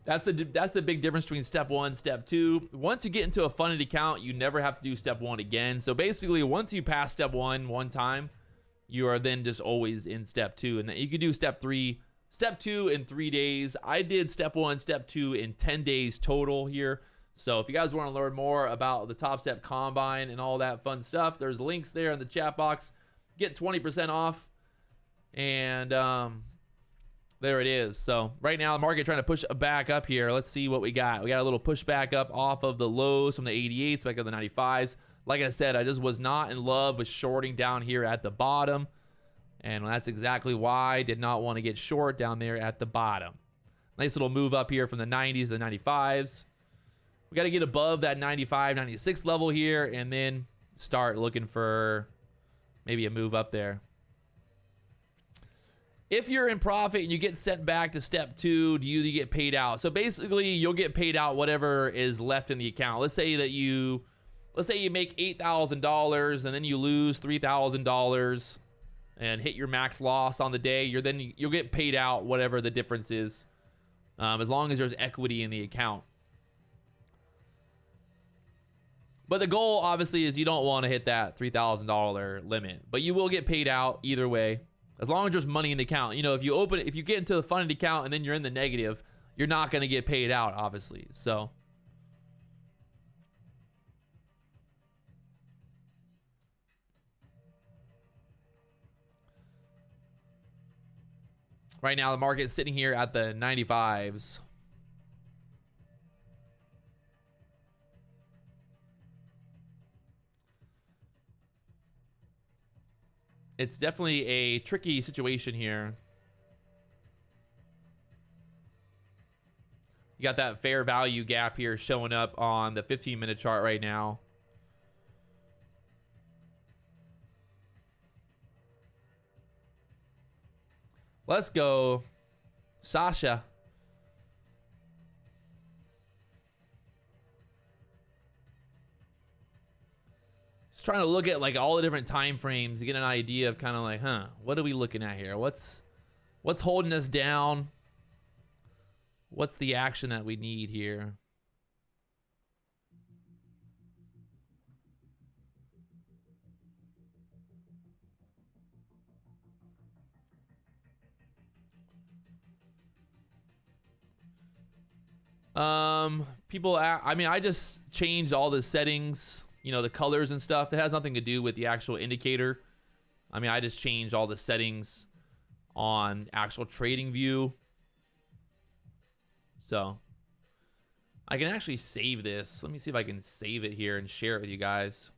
that's the big difference between step 1, step 2. Once you get into a funded account, you never have to do step 1 again. So basically, once you pass step 1 one time, you are then just always in step 2. And then you can do step 2 in 3 days. I did step 1, step 2 in 10 days total here. So if you guys want to learn more about the Topstep Combine and all that fun stuff, there's links there in the chat box. Get 20% off. And there it is. So right now the market trying to push back up here. Let's see what we got. We got a little push back up off of the lows from the 88s back up to the 95s. Like I said, I just was not in love with shorting down here at the bottom. And that's exactly why I did not want to get short down there at the bottom. Nice little move up here from the 90s to the 95s. We got to get above that 95, 96 level here and then start looking for maybe a move up there. If you're in profit and you get sent back to step 2, do you get paid out? So basically, you'll get paid out whatever is left in the account. Let's say you make $8,000 and then you lose $3,000. and hit your max loss on the day, you'll get paid out whatever the difference is, as long as there's equity in the account. But the goal, obviously, is you don't want to hit that $3,000 limit. But you will get paid out either way, as long as there's money in the account. You know, if you get into the funded account and then you're in the negative, you're not going to get paid out, obviously. So right now, the market is sitting here at the 95s. It's definitely a tricky situation here. You got that fair value gap here showing up on the 15-minute chart right now. Let's go, Sasha. Just trying to look at like all the different time frames to get an idea of kind of like, what are we looking at here? What's holding us down? What's the action that we need here? I mean, I just changed all the settings, you know, the colors and stuff. That has nothing to do with the actual indicator. I mean, I just changed all the settings on actual trading view. So I can actually save this. Let me see if I can save it here and share it with you guys.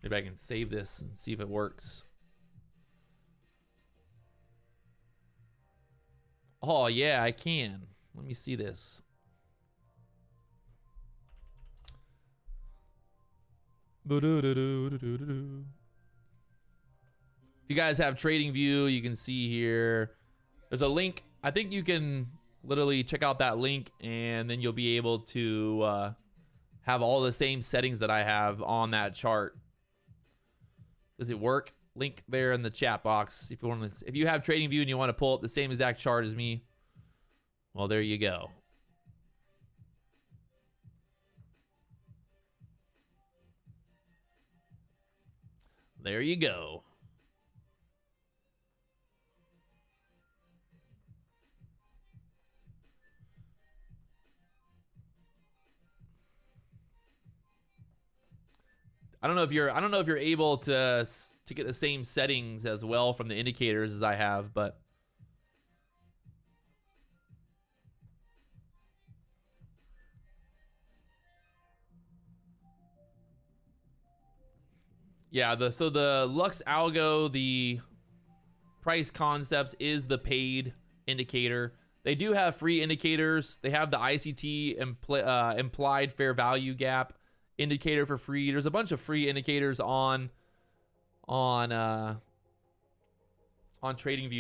Maybe I can save this and see if it works. Oh, yeah, I can. Let me see this. If you guys have TradingView, you can see here. There's a link. I think you can literally check out that link, and then you'll be able to have all the same settings that I have on that chart. Does it work? Link there in the chat box if you want to. If you have TradingView and you want to pull up the same exact chart as me, well, there you go. There you go. I don't know if you're able to get the same settings as well from the indicators as I have, but yeah, so the Lux Algo, the price concepts is the paid indicator. They do have free indicators. They have the ICT implied fair value gap indicator for free. There's a bunch of free indicators on TradingView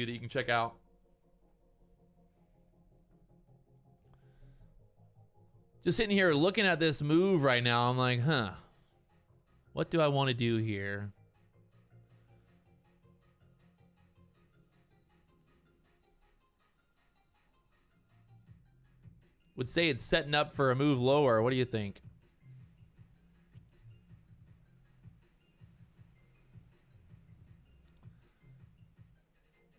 that you can check out. Just sitting here looking at this move right now, I'm like, what do I want to do here? Would say it's setting up for a move lower. What do you think?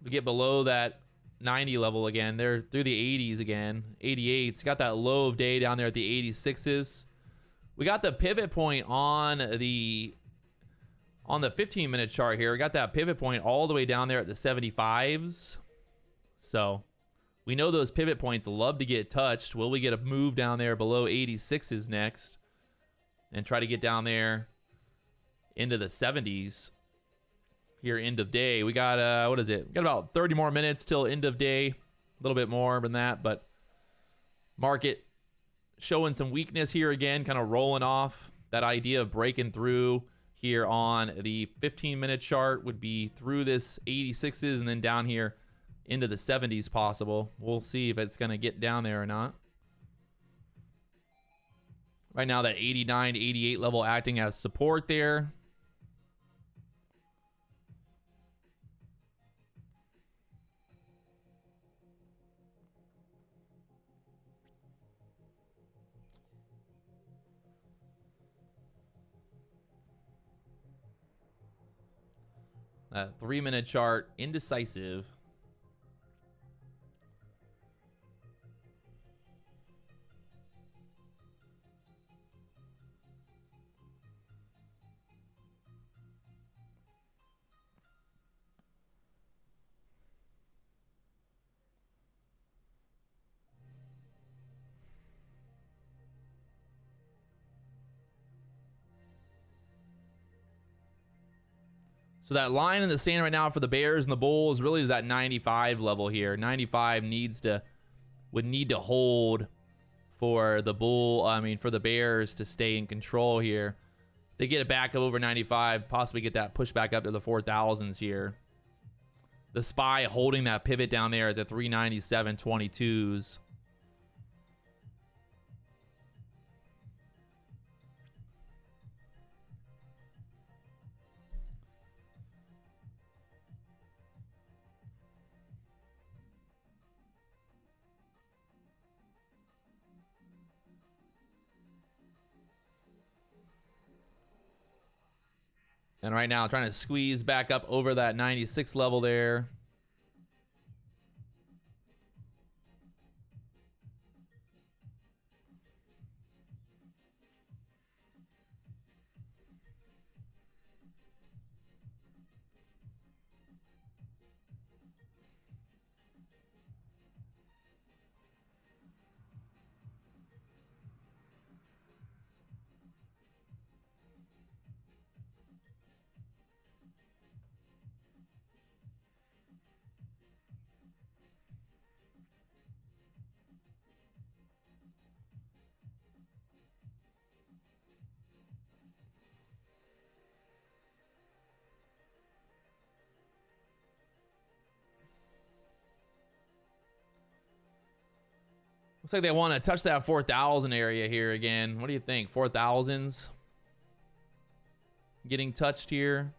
We get below that 90 level again. They're through the 80s again. 88s. Got that low of day down there at the 86s. We got the pivot point on the 15-minute chart here. We got that pivot point all the way down there at the 75s. So we know those pivot points love to get touched. Will we get a move down there below 86s next and try to get down there into the 70s here end of day? We got what is it? We got about 30 more minutes till end of day. A little bit more than that, but market showing some weakness here again, kind of rolling off. That idea of breaking through here on the 15-minute chart would be through this 86s and then down here into the 70s possible. We'll see if it's going to get down there or not. Right now, that 89 to 88 level acting as support there. That 3-minute chart, indecisive. So that line in the sand right now for the Bears and the Bulls really is that 95 level here. 95 would need to hold for the for the Bears to stay in control here. They get it back over 95, possibly get that push back up to the 4,000s here. The SPY holding that pivot down there at the 397.22s. And right now, trying to squeeze back up over that 96 level there. Looks like they want to touch that 4,000 area here again. What do you think? 4,000s getting touched here.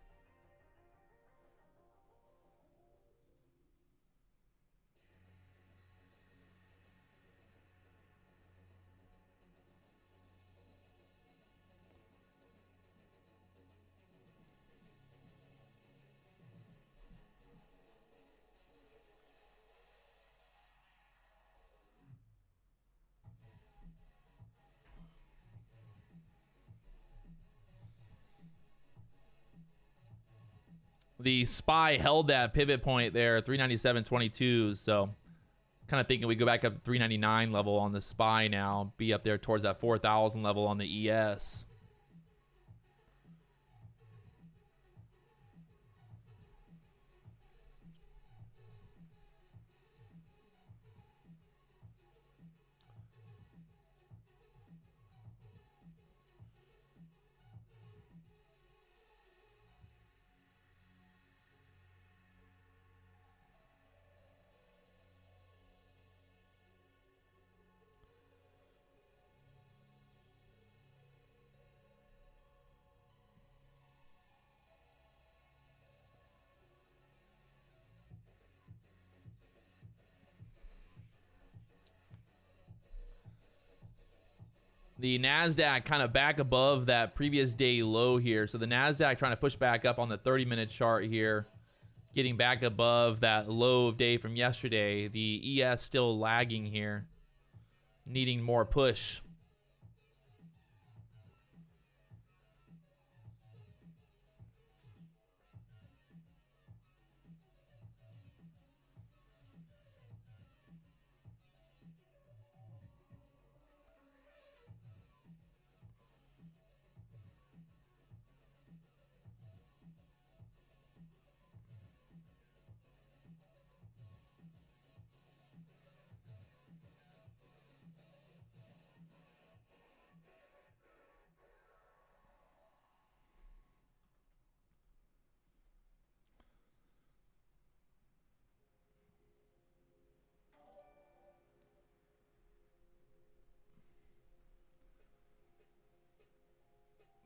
The SPY held that pivot point there, 397.22. So kind of thinking we go back up to 399 level on the SPY now, be up there towards that 4,000 level on the ES. The NASDAQ kind of back above that previous day low here. So the NASDAQ trying to push back up on the 30-minute chart here, getting back above that low of day from yesterday. The ES still lagging here, needing more push.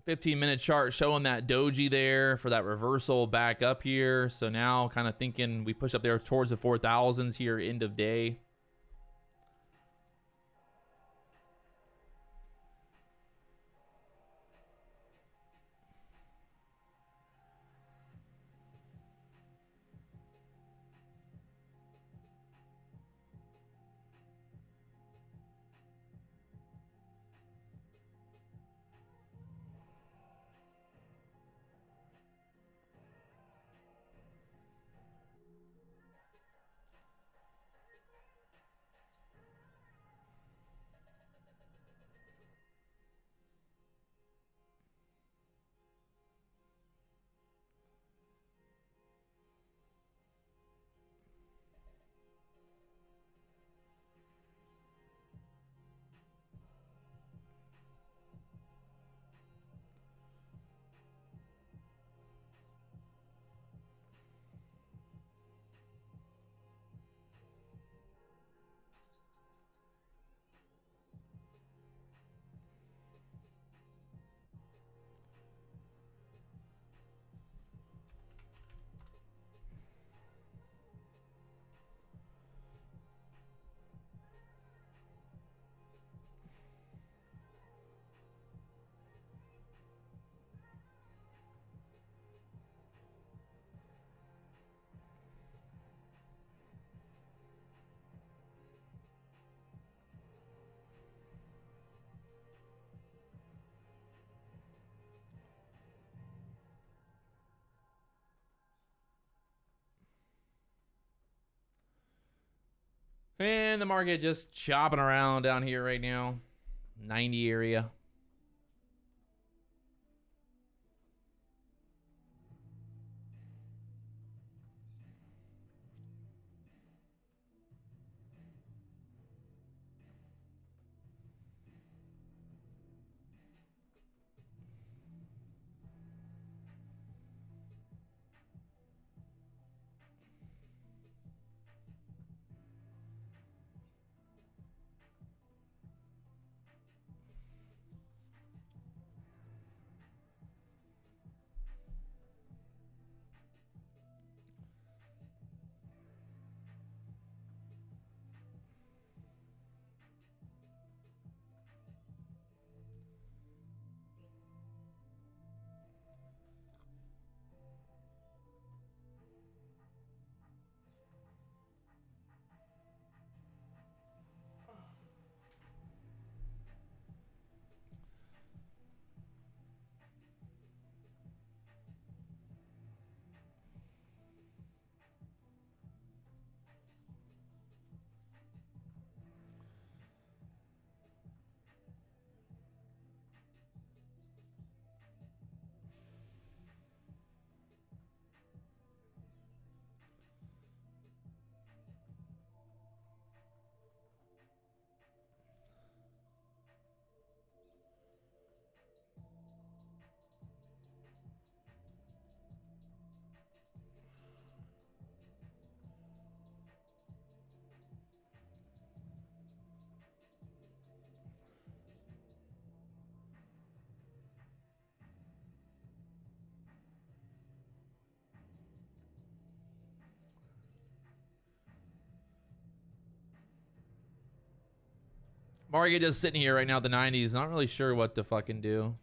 15-minute chart showing that doji there for that reversal back up here. So now kind of thinking we push up there towards the 4,000s here, end of day. And the market just chopping around down here right now. 90 area. Market just sitting here right now at the 90s. Not really sure what to fucking do.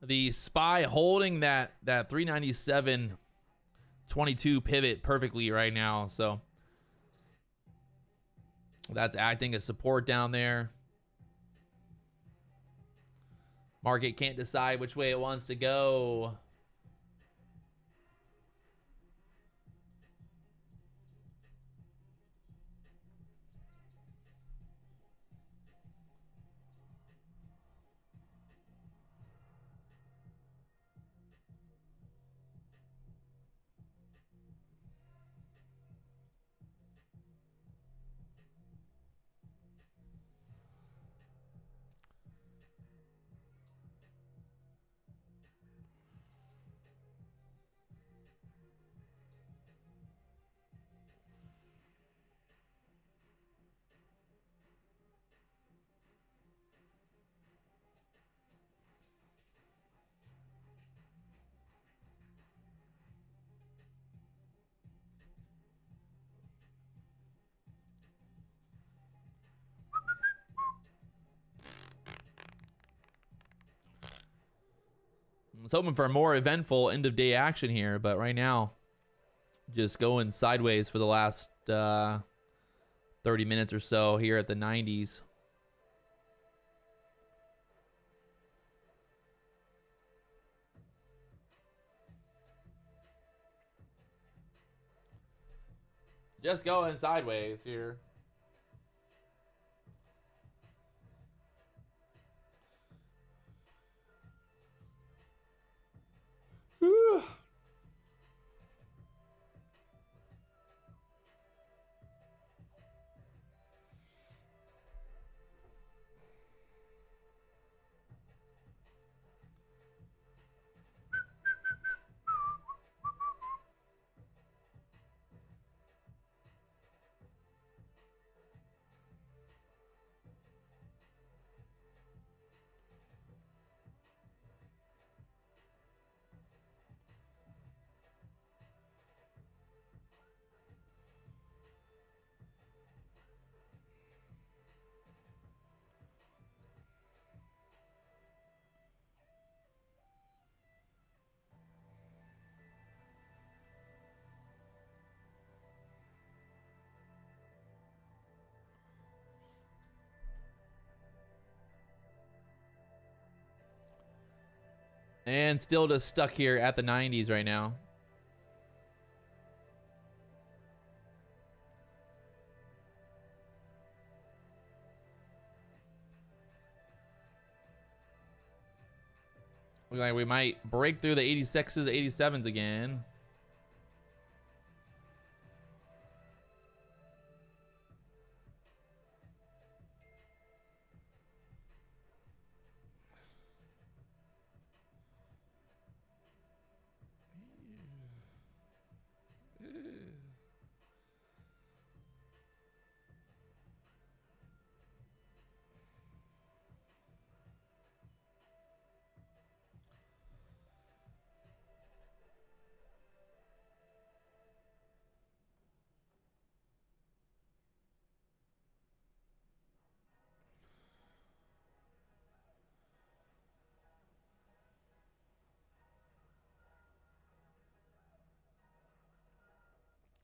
The SPY holding that 397.22 pivot perfectly right now. So that's acting as support down there. Market can't decide which way it wants to go. I was hoping for a more eventful end of day action here, but right now, just going sideways for the last 30 minutes or so here at the 90s. Just going sideways here. And still just stuck here at the 90s right now. Looks like we might break through the 86s, 87s again.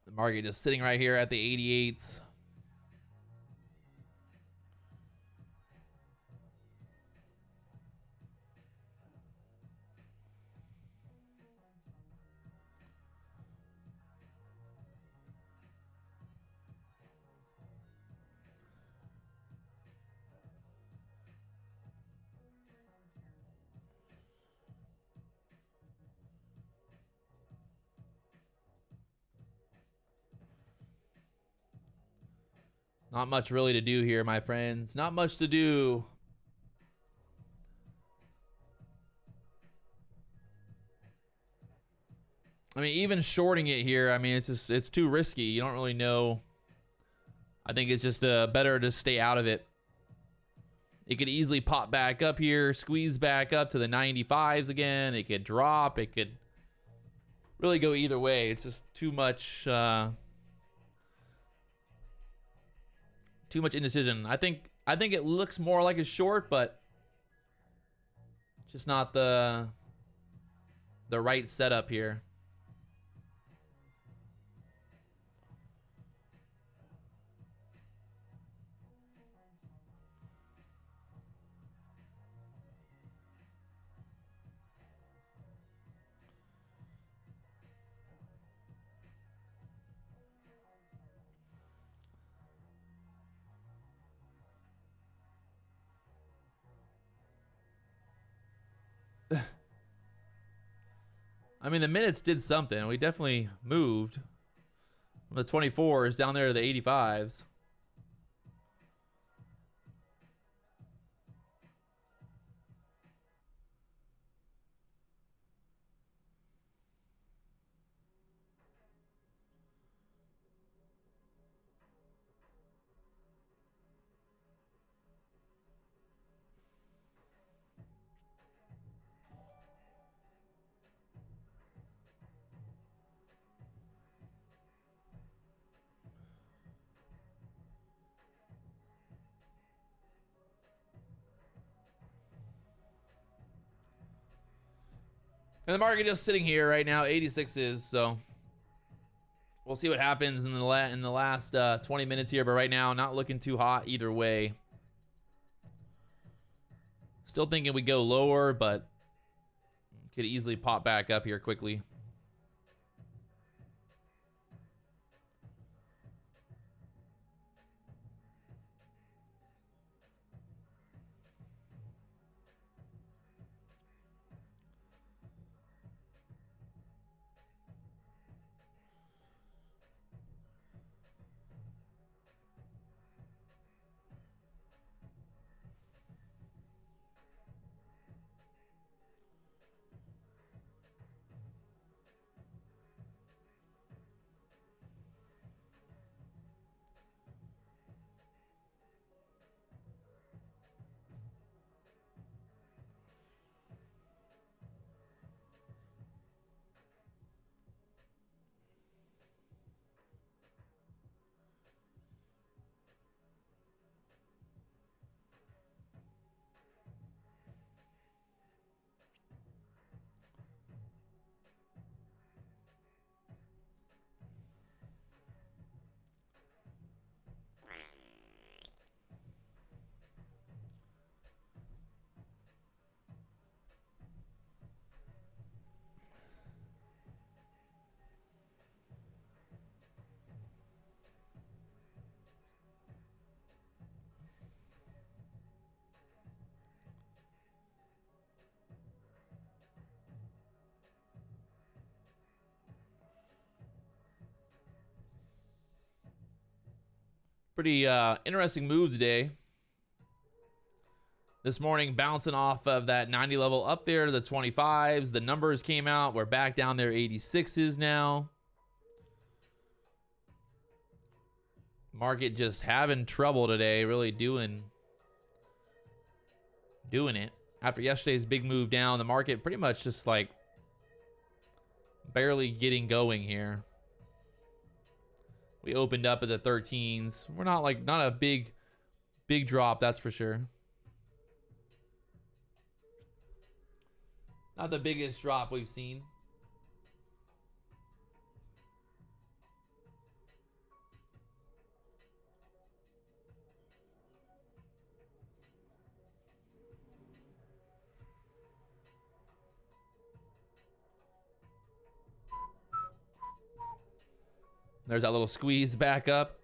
The market just sitting right here at the 88s. Not much really to do here, my friends. Not much to do. I mean, even shorting it here, I mean, it's too risky. You don't really know. I think it's just better to stay out of it. It could easily pop back up here, squeeze back up to the 95s again. It could drop. It could really go either way. It's just too much indecision. I think it looks more like a short, but Just not the right setup here. I mean, the minutes did something. We definitely moved from the 24s down there to the 85s. And the market just sitting here right now, 86s. So we'll see what happens in the last 20 minutes here. But right now, not looking too hot either way. Still thinking we go lower, but could easily pop back up here quickly. Pretty interesting move today. This morning, bouncing off of that 90 level up there to the 25s. The numbers came out. We're back down there, 86s now. Market just having trouble today, really doing it. After yesterday's big move down, the market pretty much just like barely getting going here. We opened up at the 13s. We're not a big drop, that's for sure. Not the biggest drop we've seen. There's that little squeeze back up.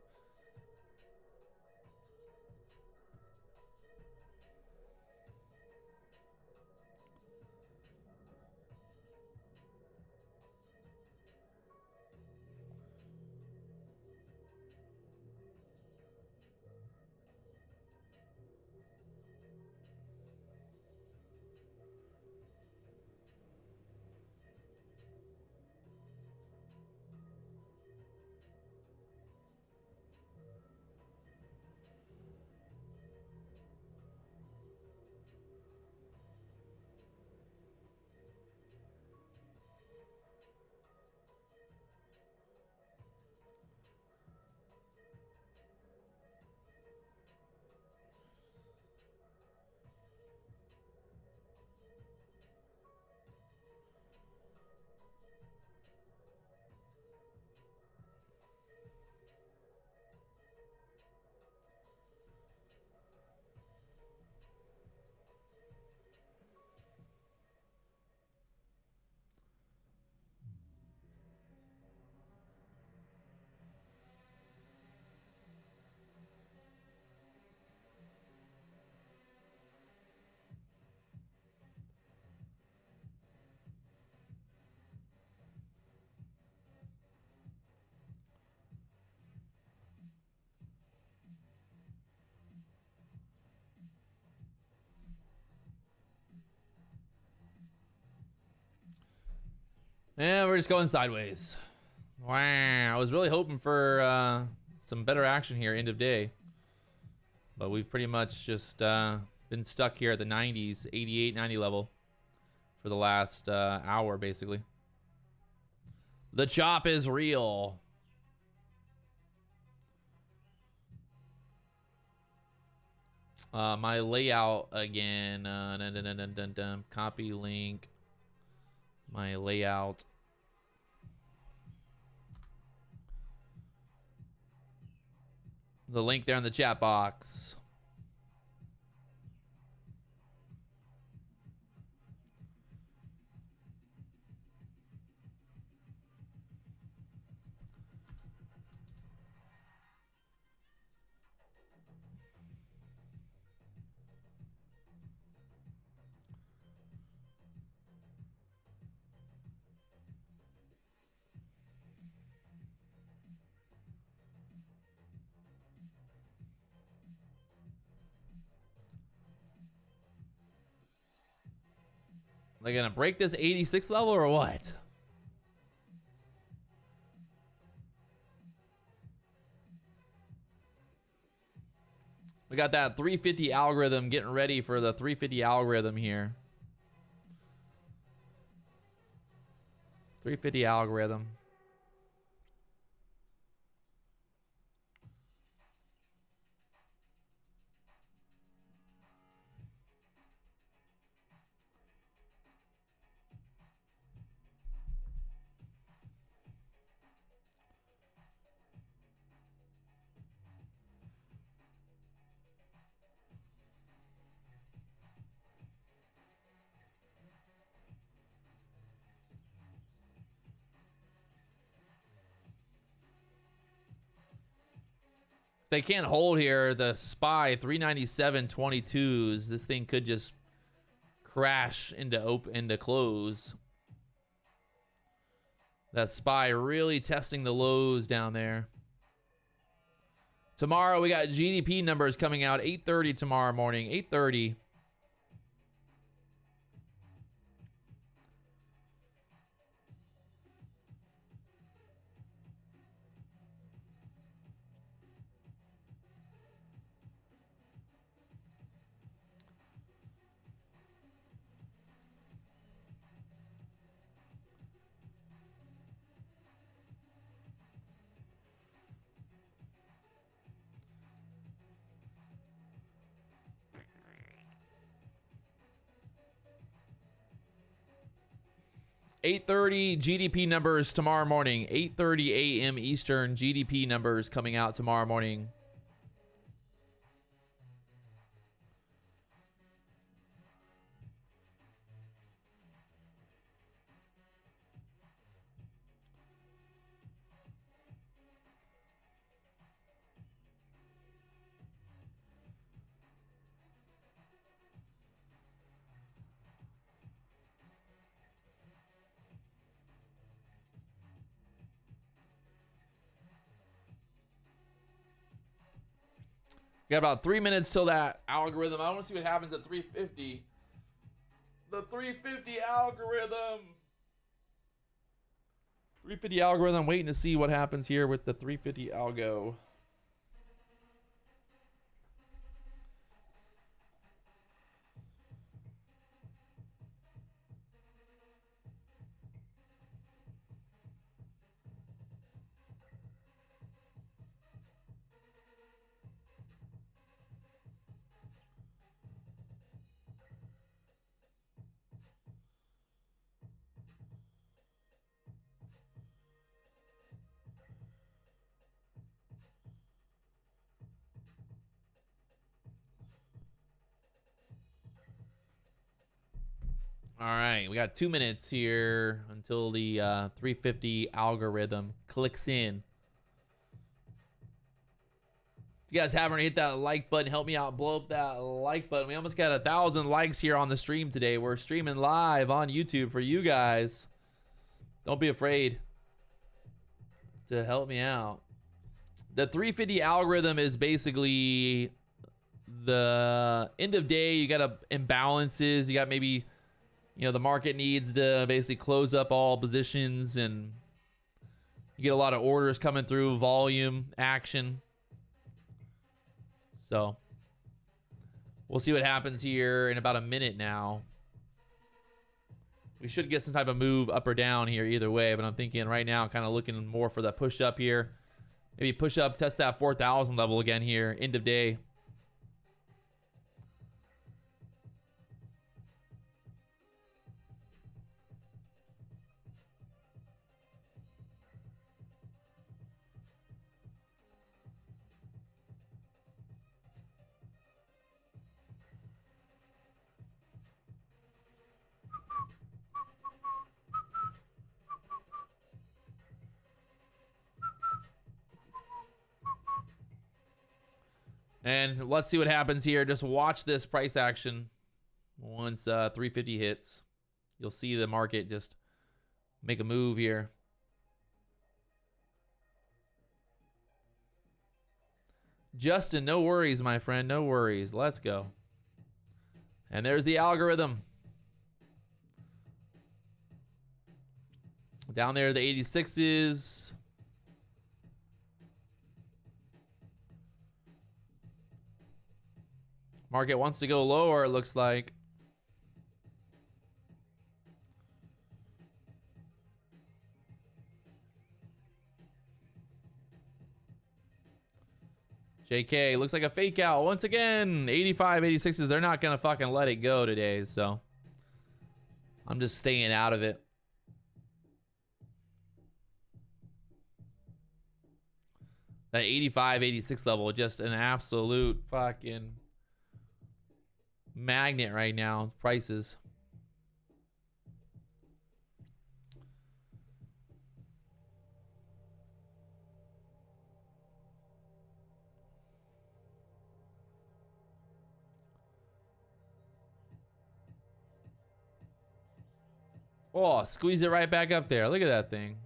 Yeah, we're just going sideways. Wow, I was really hoping for some better action here, end of day. But we've pretty much just been stuck here at the 90s, 88, 90 level for the last hour, basically. The chop is real. My layout again. Copy link. My layout. The link there in the chat box. They gonna break this 86 level or what? We got that 350 algorithm getting ready for the 350 algorithm here. 350 algorithm. They can't hold here. The SPY 397.22s. This thing could just crash into close. That SPY really testing the lows down there. Tomorrow we got GDP numbers coming out 8:30 tomorrow morning. 8:30. $8:30 GDP numbers tomorrow morning. 8:30 a.m. Eastern GDP numbers coming out tomorrow morning. Got about 3 minutes till that algorithm. I want to see what happens at 350. The 350 algorithm. 350 algorithm. Waiting to see what happens here with the 350 algo. All right, we got 2 minutes here until the 350 algorithm clicks in. If you guys haven't already hit that like button, help me out, blow up that like button. We almost got 1,000 likes here on the stream today. We're streaming live on YouTube for you guys. Don't be afraid to help me out. The 350 algorithm is basically the end of day. You got imbalances. You got maybe You know, the market needs to basically close up all positions, and you get a lot of orders coming through, volume, action. So we'll see what happens here in about a minute now. We should get some type of move up or down here either way, but I'm thinking right now, kind of looking more for that push up here. Maybe push up, test that 4,000 level again here, end of day. And let's see what happens here. Just watch this price action. Once 350 hits, you'll see the market just make a move here. Justin, no worries, my friend. No worries. Let's go. And there's the algorithm. Down there, the 86s. Market wants to go lower, it looks like. JK, looks like a fake out once again. 85, 86s, they're not going to fucking let it go today, so I'm just staying out of it. That 85, 86 level, just an absolute fucking magnet right now. Prices. Oh, squeeze it right back up there. Look at that thing.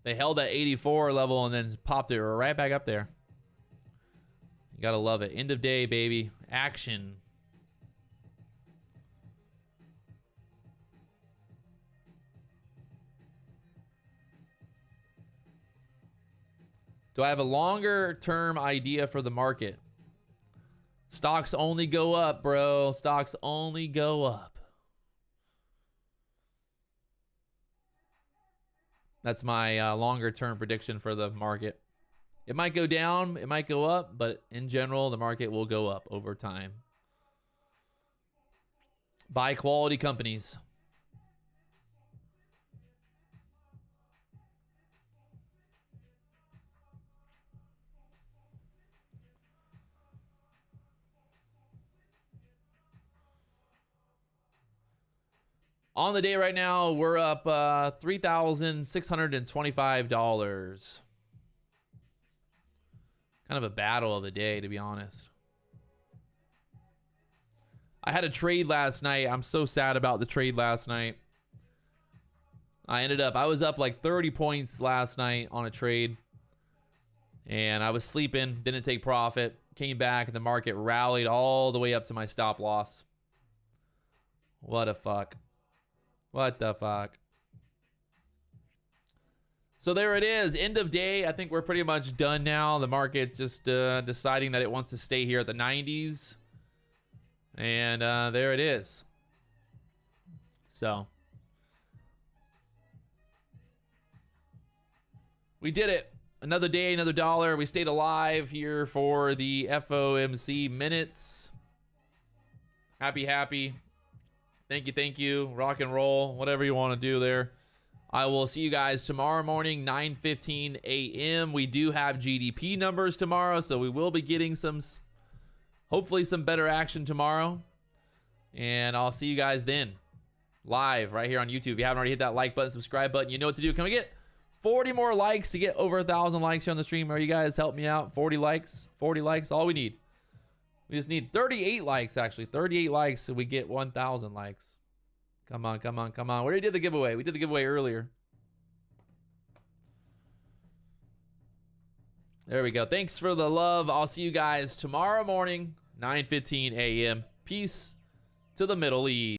They held that 84 level and then popped it right back up there. You gotta love it. End of day, baby. Action. Do I have a longer term idea for the market? Stocks only go up, bro. Stocks only go up. That's my longer term prediction for the market. It might go down, it might go up, but in general, the market will go up over time. Buy quality companies. On the day right now, we're up $3,625. Kind of a battle of the day, to be honest. I had a trade last night. I'm so sad about the trade last night. I was up like 30 points last night on a trade. And I was sleeping, didn't take profit. Came back and the market rallied all the way up to my stop loss. What a fuck. What the fuck? So there it is. End of day. I think we're pretty much done now. The market just deciding that it wants to stay here at the 90s. And there it is. So we did it. Another day, another dollar. We stayed alive here for the FOMC minutes. Happy, happy. Thank you. Rock and roll. Whatever you want to do there. I will see you guys tomorrow morning, 9:15 a.m. We do have GDP numbers tomorrow, so we will be getting hopefully some better action tomorrow. And I'll see you guys then. Live right here on YouTube. If you haven't already hit that like button, subscribe button, you know what to do. Can we get 40 more likes to get over 1,000 likes here on the stream? Are you guys help me out? 40 likes? 40 likes, all we need. We just need 38 likes, actually. 38 likes so we get 1,000 likes. Come on, come on, come on. We already did the giveaway. We did the giveaway earlier. There we go. Thanks for the love. I'll see you guys tomorrow morning, 9:15 a.m. Peace to the Middle East.